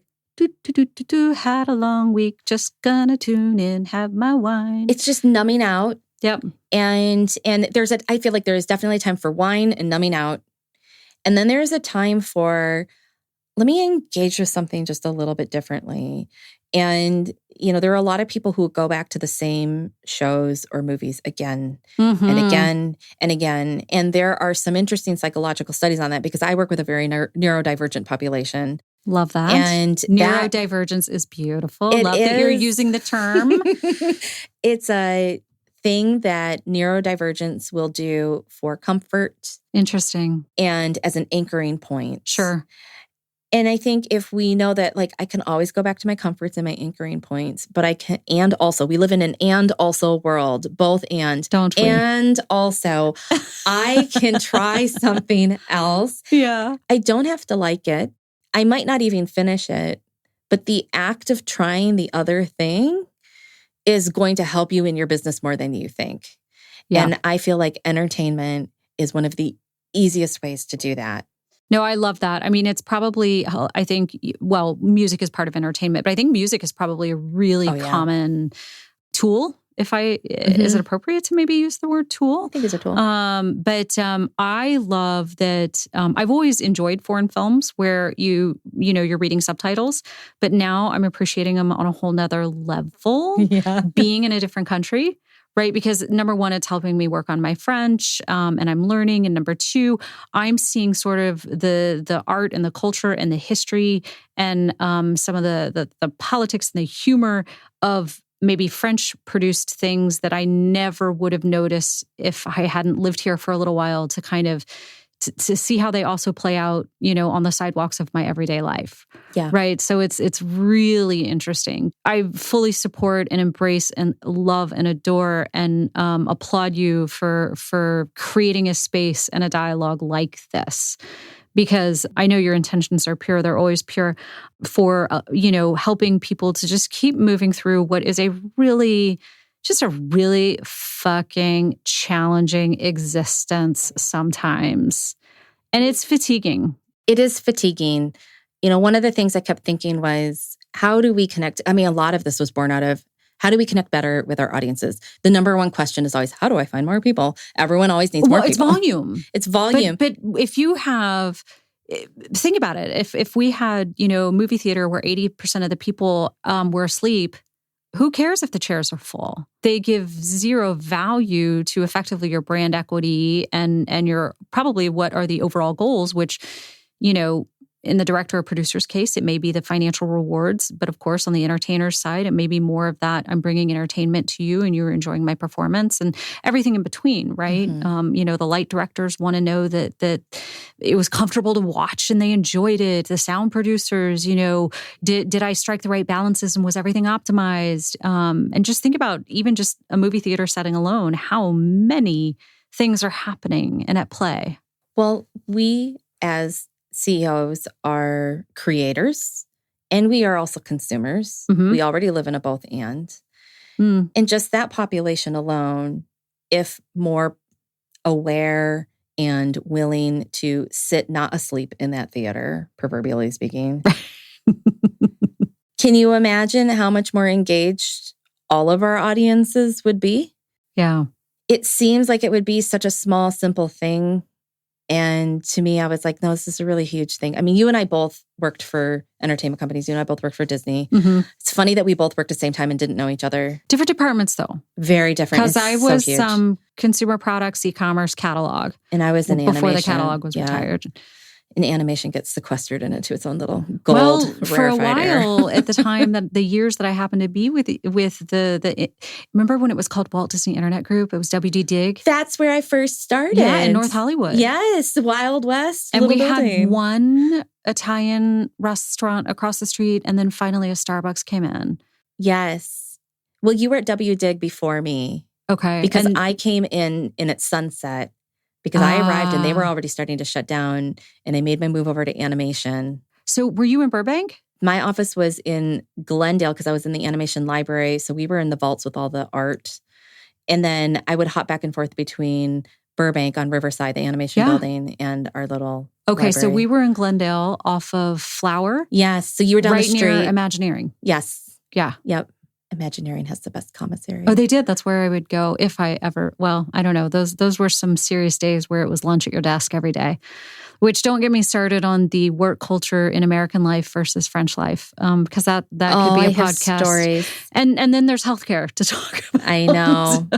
had a long week, just gonna tune in, have my wine. It's just numbing out. Yep. And I feel like there is definitely a time for wine and numbing out. And then there's a time for, let me engage with something just a little bit differently. And, there are a lot of people who go back to the same shows or movies again and again and again. And there are some interesting psychological studies on that because I work with a very neurodivergent population. Love that. And neurodivergence is beautiful. Love that you're using the term. It's a thing that neurodivergence will do for comfort. Interesting. And as an anchoring point. Sure. And I think if we know that, like, I can always go back to my comforts and my anchoring points, but I can, and also, we live in an and also world, both and. Don't we? And also, I can try something else. Yeah. I don't have to like it. I might not even finish it, but the act of trying the other thing is going to help you in your business more than you think. Yeah. And I feel like entertainment is one of the easiest ways to do that. No, I love that. I mean, it's probably, I think, well, music is part of entertainment, but I think music is probably a really common tool. Is it appropriate to maybe use the word tool? I think it's a tool. But I love that. I've always enjoyed foreign films where you're reading subtitles, but now I'm appreciating them on a whole nother level. Yeah. Being in a different country. Right? Because number one, it's helping me work on my French, and I'm learning. And number two, I'm seeing sort of the art and the culture and the history and some of the politics and the humor of maybe French-produced things that I never would have noticed if I hadn't lived here for a little while, to kind of to see how they also play out, on the sidewalks of my everyday life. Yeah. Right. So it's really interesting. I fully support and embrace and love and adore and applaud you for creating a space and a dialogue like this. Because I know your intentions are pure. They're always pure for, helping people to just keep moving through what is a really fucking challenging existence sometimes. And it's fatiguing. It is fatiguing. One of the things I kept thinking was, how do we connect? I mean, a lot of this was born out of, how do we connect better with our audiences? The number one question is always, how do I find more people? Everyone always needs more people. It's volume. It's volume. But if you have, think about it. If we had, movie theater where 80% of the people were asleep, who cares if the chairs are full? They give zero value to effectively your brand equity and your probably what are the overall goals, which, in the director or producer's case, it may be the financial rewards. But of course, on the entertainer's side, it may be more of that. I'm bringing entertainment to you and you're enjoying my performance and everything in between, right? Mm-hmm. The light directors want to know that it was comfortable to watch and they enjoyed it. The sound producers, did I strike the right balances and was everything optimized? And just think about even just a movie theater setting alone, how many things are happening and at play. Well, we as CEOs are creators and we are also consumers. Mm-hmm. We already live in a both and. And just that population alone, if more aware and willing to sit not asleep in that theater, proverbially speaking, can you imagine how much more engaged all of our audiences would be? Yeah. It seems like it would be such a small, simple thing. And to me, I was like, no, this is a really huge thing. I mean, you and I both worked for entertainment companies. You and I both worked for Disney. Mm-hmm. It's funny that we both worked at the same time and didn't know each other. Different departments, though. Very different. Because I was consumer products, e-commerce, catalog. And I was in animation. Before the catalog was retired. And animation gets sequestered into its own little gold rarefied for a while at the time, that the years that I happened to be with the remember when it was called Walt Disney Internet Group? It was WD Dig. That's where I first started. Yeah, in North Hollywood. Yes, Wild West. And we had one Italian restaurant across the street, and then finally a Starbucks came in. Yes. Well, you were at W Dig before me. Okay. Because I came in its sunset. Because I arrived and they were already starting to shut down and I made my move over to animation. So were you in Burbank? My office was in Glendale because I was in the animation library. So we were in the vaults with all the art. And then I would hop back and forth between Burbank on Riverside, the animation building, and our little library. So we were in Glendale off of Flower. Yes. So you were down the street. Right near Imagineering. Yes. Yeah. Yep. Imagineering has the best commissary. Oh, they did. That's where I would go if I ever, well, I don't know. Those were some serious days where it was lunch at your desk every day, which don't get me started on the work culture in American life versus French life, because that could be a podcast. Stories. And then there's healthcare to talk about. I know.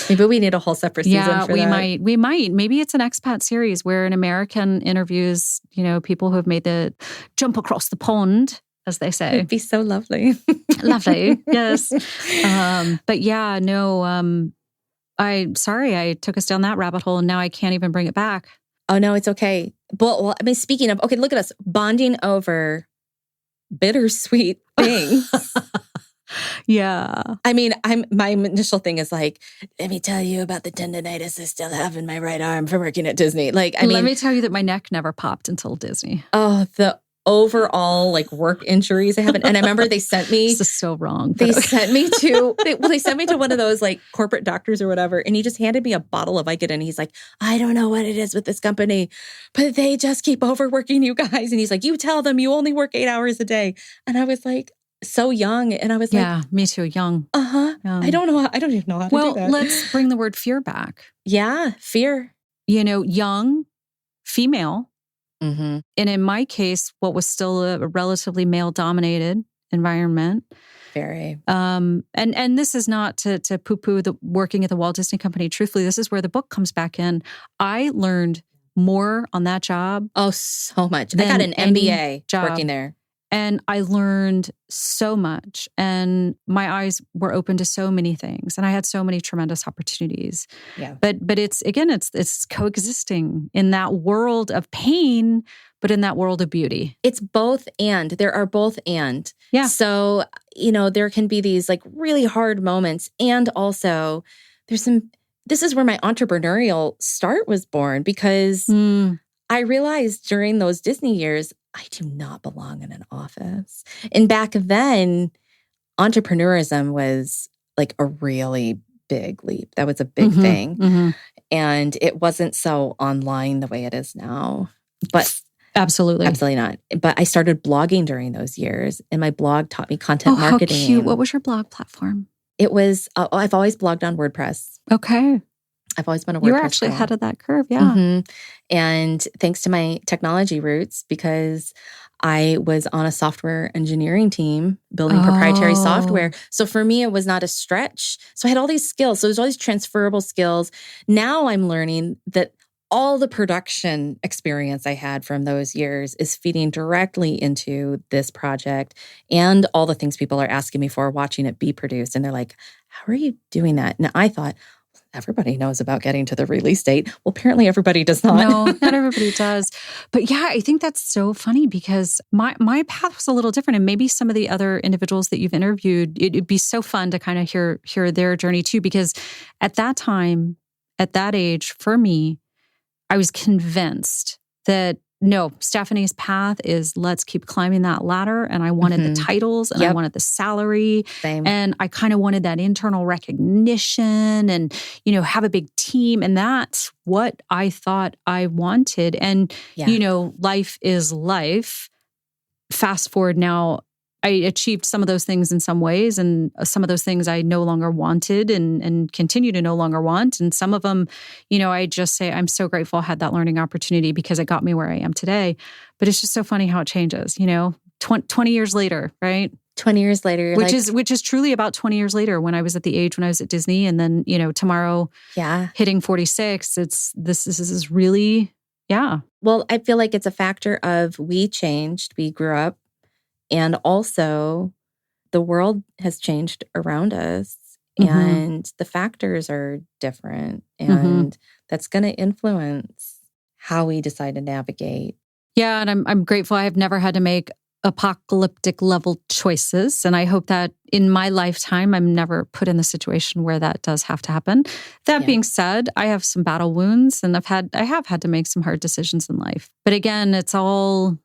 Maybe we need a whole separate season for that. We might. Maybe it's an expat series where an American interviews, people who have made the jump across the pond, as they say. It'd be so lovely. Lovely, yes. But yeah, no, I took us down that rabbit hole and now I can't even bring it back. Oh, no, it's okay. But, well, I mean, speaking of, okay, look at us bonding over bittersweet things. Yeah. I mean, my initial thing is like, let me tell you about the tendonitis I still have in my right arm from working at Disney. Let me tell you that my neck never popped until Disney. Oh, the overall like work injuries I have. And I remember they sent me. This is so wrong. They sent me to one of those like corporate doctors or whatever. And he just handed me a bottle of Vicodin. And he's like, I don't know what it is with this company, but they just keep overworking you guys. And he's like, you tell them you only work 8 hours a day. And I was like, so young. And I was like, yeah, me too. Young. I don't know. I don't even know how to do that. Well, let's bring the word fear back. Yeah. Fear. Young, female. Mm-hmm. And in my case, what was still a relatively male-dominated environment. Very. And this is not to poo-poo the working at the Walt Disney Company. Truthfully, this is where the book comes back in. I learned more on that job. Oh, so much. I got an MBA working there. And I learned so much. And my eyes were open to so many things. And I had so many tremendous opportunities. Yeah. But it's coexisting in that world of pain, but in that world of beauty. It's both and. There are both and. Yeah. So, there can be these like really hard moments. And also this is where my entrepreneurial start was born, because I realized during those Disney years, I do not belong in an office. And back then, entrepreneurism was like a really big leap. That was a big thing. Mm-hmm. And it wasn't so online the way it is now. But Absolutely not. But I started blogging during those years, and my blog taught me content marketing. How cute. What was your blog platform? It was, I've always blogged on WordPress. Okay. I've always been a WordPress You were actually ahead of that curve, yeah. Mm-hmm. And thanks to my technology roots, because I was on a software engineering team building proprietary software. So for me, it was not a stretch. So I had all these skills. So there's all these transferable skills. Now I'm learning that all the production experience I had from those years is feeding directly into this project and all the things people are asking me for, watching it be produced. And they're like, how are you doing that? And I thought, everybody knows about getting to the release date. Well, apparently everybody does not. No, not everybody does. But yeah, I think that's so funny, because my path was a little different. And maybe some of the other individuals that you've interviewed, it'd be so fun to kind of hear their journey too. Because at that time, at that age, for me, I was convinced that no, Stephanie's path is let's keep climbing that ladder. And I wanted the titles, and I wanted the salary. Same. And I kind of wanted that internal recognition and, have a big team. And that's what I thought I wanted. And, life is life. Fast forward now, I achieved some of those things in some ways, and some of those things I no longer wanted and continue to no longer want. And some of them, I just say, I'm so grateful I had that learning opportunity, because it got me where I am today. But it's just so funny how it changes, 20 years later, right? 20 years later. Which is truly about 20 years later, when I was at the age when I was at Disney. And then, tomorrow, hitting 46, this is really, yeah. Well, I feel like it's a factor of we changed, we grew up. And also, the world has changed around us, and the factors are different, and that's going to influence how we decide to navigate. Yeah, and I'm grateful I have never had to make apocalyptic level choices, and I hope that in my lifetime I'm never put in the situation where that does have to happen. That being said, I have some battle wounds, and I have had to make some hard decisions in life. But again, it's all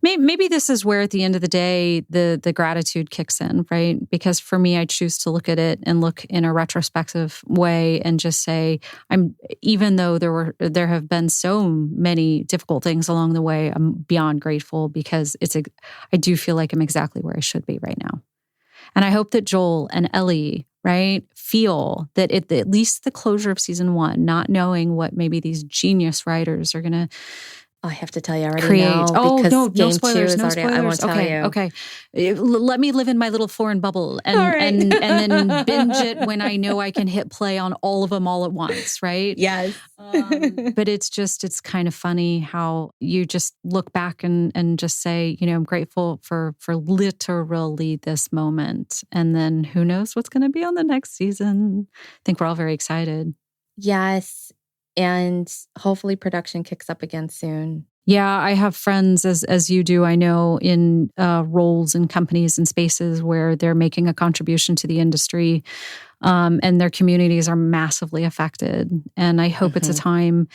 maybe this is where at the end of the day the gratitude kicks in, right? Because for me, I choose to look at it and look in a retrospective way and just say, even though there have been so many difficult things along the way, I'm beyond grateful, because I do feel like I'm exactly where I should be right now. And I hope that Joel and Ellie, right, feel that at least the closure of season 1, not knowing what maybe these genius writers are going to I have to tell you, I already create. know. Because no game spoilers. 2 is already, I won't tell you. Okay. Let me live in my little foreign bubble and then binge it when I know I can hit play on all of them all at once, right? Yes. But it's kind of funny how you just look back and just say, I'm grateful for literally this moment. And then who knows what's going to be on the next season. I think we're all very excited. Yes. And hopefully production kicks up again soon. Yeah, I have friends, as you do, I know, in roles in companies and spaces where they're making a contribution to the industry, and their communities are massively affected. And I hope it's a time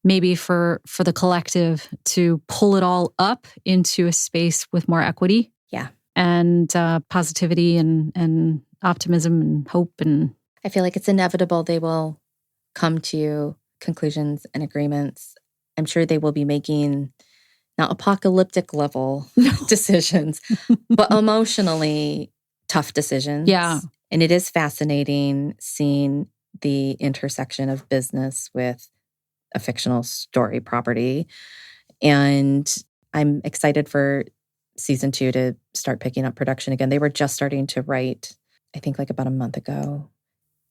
maybe for the collective to pull it all up into a space with more equity. Yeah. And positivity and optimism and hope. And I feel like it's inevitable they will come to conclusions and agreements. I'm sure they will be making not apocalyptic level decisions, but emotionally tough decisions. Yeah. And it is fascinating seeing the intersection of business with a fictional story property. And I'm excited for season 2 to start picking up production again. They were just starting to write, I think like about a month ago.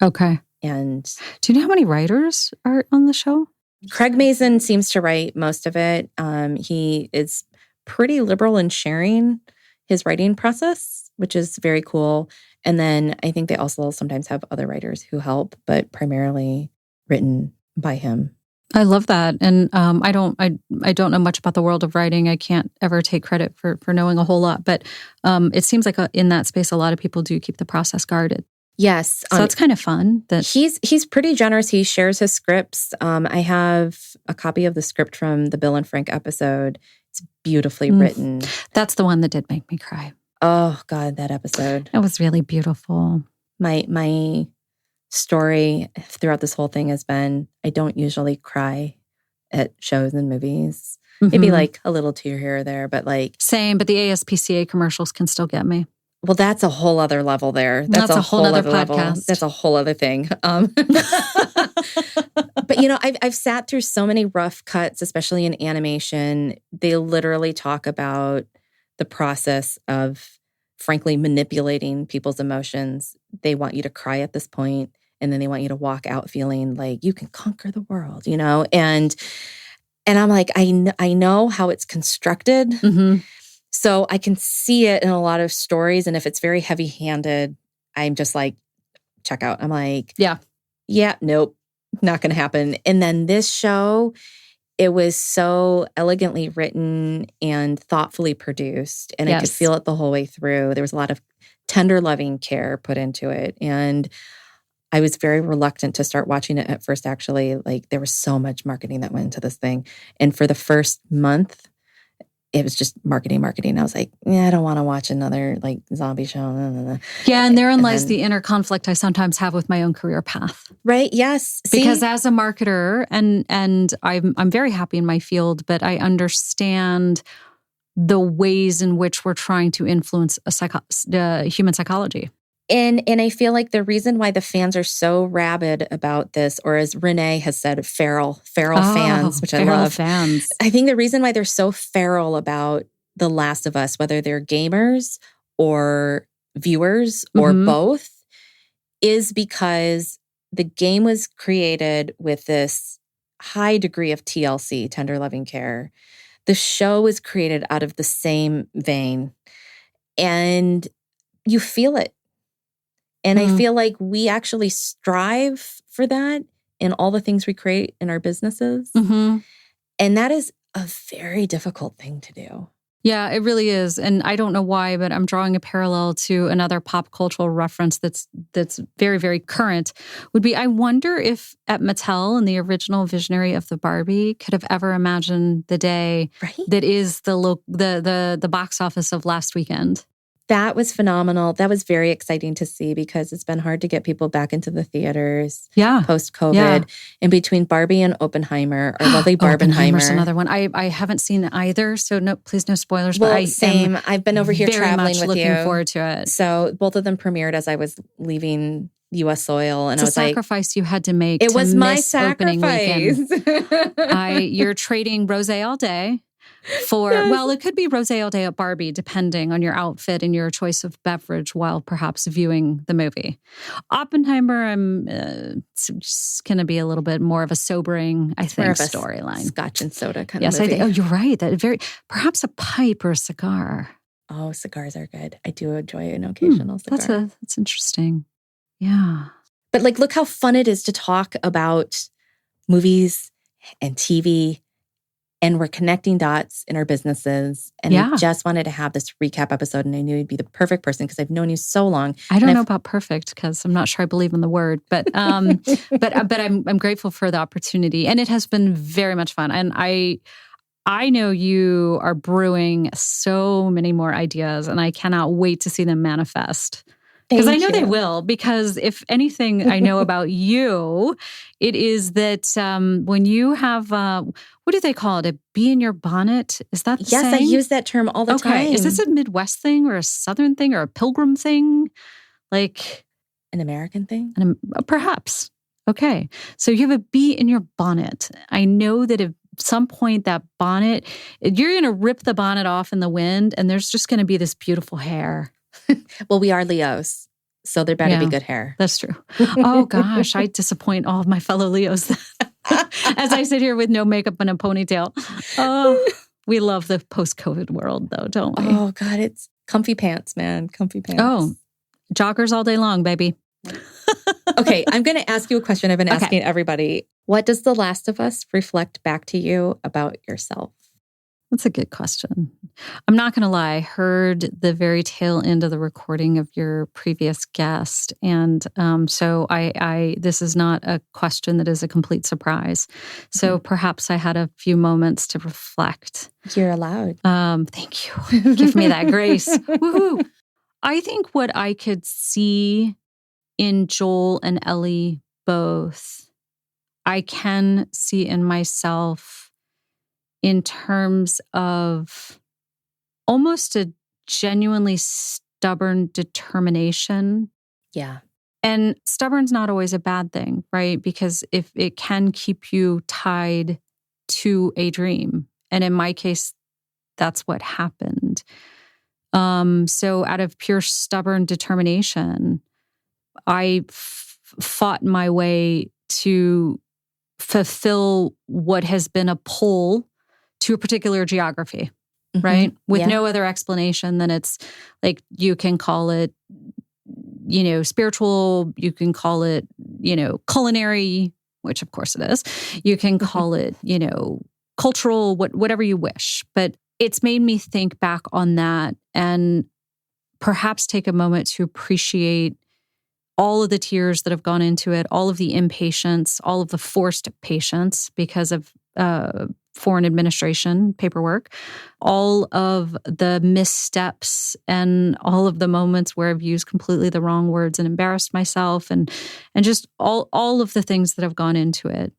Okay. And do you know how many writers are on the show? Craig Mazin seems to write most of it. He is pretty liberal in sharing his writing process, which is very cool. And then I think they also sometimes have other writers who help, but primarily written by him. I love that. And I don't know much about the world of writing. I can't ever take credit for knowing a whole lot. But it seems like in that space, a lot of people do keep the process guarded. Yes. So that's kind of fun. That he's pretty generous. He shares his scripts. I have a copy of the script from the Bill and Frank episode. It's beautifully written. That's the one that did make me cry. Oh, God, that episode. It was really beautiful. My story throughout this whole thing has been, I don't usually cry at shows and movies. Maybe like a little tear here or there, but like... Same, but the ASPCA commercials can still get me. Well, that's a whole other level there. That's a whole other podcast. Level. That's a whole other thing. But, I've sat through so many rough cuts, especially in animation. They literally talk about the process of, frankly, manipulating people's emotions. They want you to cry at this point, and then they want you to walk out feeling like you can conquer the world, And I'm like, I know how it's constructed. So I can see it in a lot of stories. And if it's very heavy-handed, I'm just like, check out. I'm like, yeah, nope, not going to happen. And then this show, it was so elegantly written and thoughtfully produced. And I could feel it the whole way through. There was a lot of tender, loving care put into it. And I was very reluctant to start watching it at first, actually. Like, there was so much marketing that went into this thing. And for the first month, it was just marketing. I was like, I don't want to watch another like zombie show. Yeah, and therein lies the inner conflict I sometimes have with my own career path. Right? Yes. Because as a marketer, and I'm very happy in my field, but I understand the ways in which we're trying to influence human psychology. And I feel like the reason why the fans are so rabid about this, or as Renee has said, feral fans, which I love. Fans. I think the reason why they're so feral about The Last of Us, whether they're gamers or viewers or both, is because the game was created with this high degree of TLC, tender loving care. The show was created out of the same vein. And you feel it. And I feel like we actually strive for that in all the things we create in our businesses. And that is a very difficult thing to do. Yeah, it really is. And I don't know why, but I'm drawing a parallel to another pop cultural reference that's very, very current. Would be, I wonder if at Mattel and the original visionary of the Barbie could have ever imagined the day that is the box office of last weekend. That was phenomenal. That was very exciting to see because it's been hard to get people back into the theaters post-COVID. Yeah. In between Barbie and Oppenheimer, our lovely Barbenheimer. Oppenheimer's another one. I haven't seen either, so no, please no spoilers. Well, but same. I've been over here traveling with you. Looking forward to it. So both of them premiered as I was leaving U.S. soil, and it's I was sacrifice you had to make. It was my sacrifice. Weekend. You're trading rosé all day. Well, it could be rosé all day at Barbie, depending on your outfit and your choice of beverage while perhaps viewing the movie. Oppenheimer, it's just going to be a little bit more of a sobering, I think, storyline. Scotch and soda kind of movie. Yes, I think. Oh, you're right. Perhaps a pipe or a cigar. Oh, cigars are good. I do enjoy an occasional cigar. That's interesting. Yeah. But look how fun it is to talk about movies and TV and we're connecting dots in our businesses. And I just wanted to have this recap episode, and I knew you'd be the perfect person because I've known you so long. I don't know about perfect because I'm not sure I believe in the word, but I'm grateful for the opportunity, and it has been very much fun. And I know you are brewing so many more ideas, and I cannot wait to see them manifest. Because I know they will, because if anything I know about you, it is that when you have, what do they call it? A bee in your bonnet? Is that the Yes, saying? I use that term all the time. Is this a Midwest thing or a Southern thing or a Pilgrim thing? Like an American thing? Perhaps. Okay. So you have a bee in your bonnet. I know that at some point that bonnet, you're going to rip the bonnet off in the wind and there's just going to be this beautiful hair. Well, we are Leos, so there better be good hair. That's true. Oh gosh, I disappoint all of my fellow Leos as I sit here with no makeup and a ponytail. Oh, we love the post-COVID world though, don't we? Oh God, it's comfy pants, man. Comfy pants. Oh, joggers all day long, baby. Okay, I'm going to ask you a question I've been asking everybody. What does The Last of Us reflect back to you about yourself? That's a good question. I'm not going to lie. I heard the very tail end of the recording of your previous guest. And so this is not a question that is a complete surprise. So perhaps I had a few moments to reflect. You're allowed. Thank you. Give me that grace. Woohoo. I think what I could see in Joel and Ellie both, I can see in myself in terms of almost a genuinely stubborn determination. Yeah. And stubborn's not always a bad thing, right? Because if it can keep you tied to a dream. And in my case, that's what happened. So out of pure stubborn determination, I fought my way to fulfill what has been a pull to a particular geography, right? With no other explanation than it's like, you can call it, spiritual, you can call it, culinary, which of course it is. You can call it, cultural, whatever you wish. But it's made me think back on that and perhaps take a moment to appreciate all of the tears that have gone into it, all of the impatience, all of the forced patience because of foreign administration paperwork, all of the missteps and all of the moments where I've used completely the wrong words and embarrassed myself and just all of the things that have gone into it.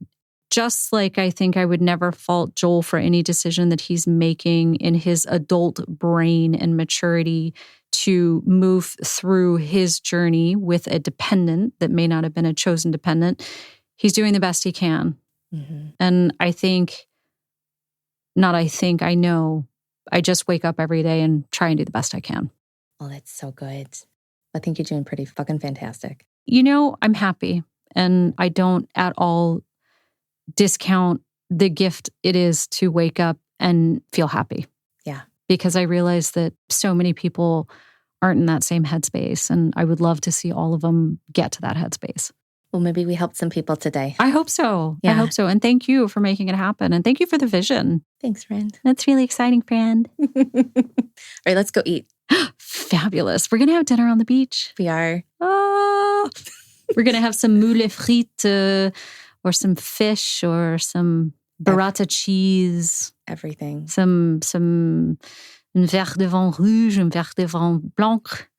Just like I think I would never fault Joel for any decision that he's making in his adult brain and maturity to move through his journey with a dependent that may not have been a chosen dependent. He's doing the best he can. Mm-hmm. And I know, I just wake up every day and try and do the best I can. Well, that's so good. I think you're doing pretty fucking fantastic. I'm happy. And I don't at all discount the gift it is to wake up and feel happy. Yeah. Because I realize that so many people aren't in that same headspace. And I would love to see all of them get to that headspace. Well, maybe we helped some people today. I hope so. Yeah. I hope so. And thank you for making it happen. And thank you for the vision. Thanks, friend. That's really exciting, friend. All right, let's go eat. Fabulous. We're going to have dinner on the beach. We are. Oh, we're going to have some moule frites or some fish or some burrata cheese. Everything. Some un verre de vin rouge, un verre de vin blanc.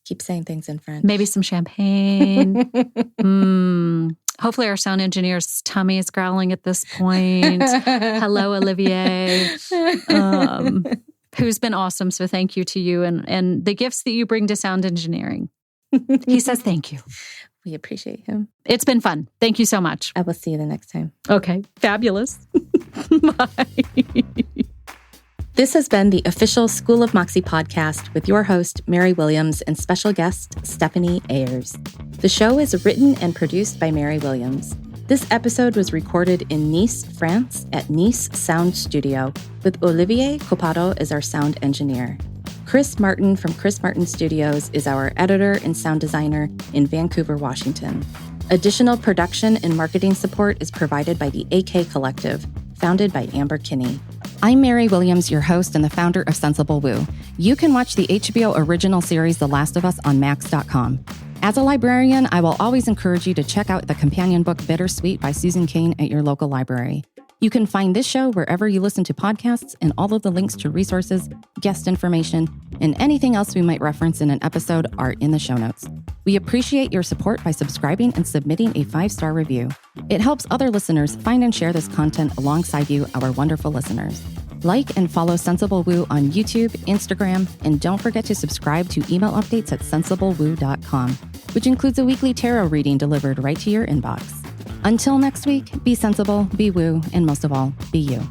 Keep saying things in French. Maybe some champagne. Hopefully our sound engineer's tummy is growling at this point. Hello, Olivier. Who's been awesome. So thank you to you and the gifts that you bring to sound engineering. He says thank you. We appreciate him. It's been fun. Thank you so much. I will see you the next time. Okay. Fabulous. Bye. This has been the official School of Moxie podcast with your host, Mary Williams, and special guest, Stephanie Ayars. The show is written and produced by Mary Williams. This episode was recorded in Nice, France, at Nice Sound Studio, with Olivier Copado as our sound engineer. Chris Martin from Chris Martin Studios is our editor and sound designer in Vancouver, Washington. Additional production and marketing support is provided by the AK Collective, founded by Amber Kinney. I'm Mary Williams, your host and the founder of Sensible Woo. You can watch the HBO original series The Last of Us on Max.com. As a librarian, I will always encourage you to check out the companion book Bittersweet by Susan Cain at your local library. You can find this show wherever you listen to podcasts, and all of the links to resources, guest information, and anything else we might reference in an episode are in the show notes. We appreciate your support by subscribing and submitting a 5-star review. It helps other listeners find and share this content alongside you, our wonderful listeners. Like and follow Sensible Woo on YouTube, Instagram, and don't forget to subscribe to email updates at sensiblewoo.com, which includes a weekly tarot reading delivered right to your inbox. Until next week, be sensible, be woo, and most of all, be you.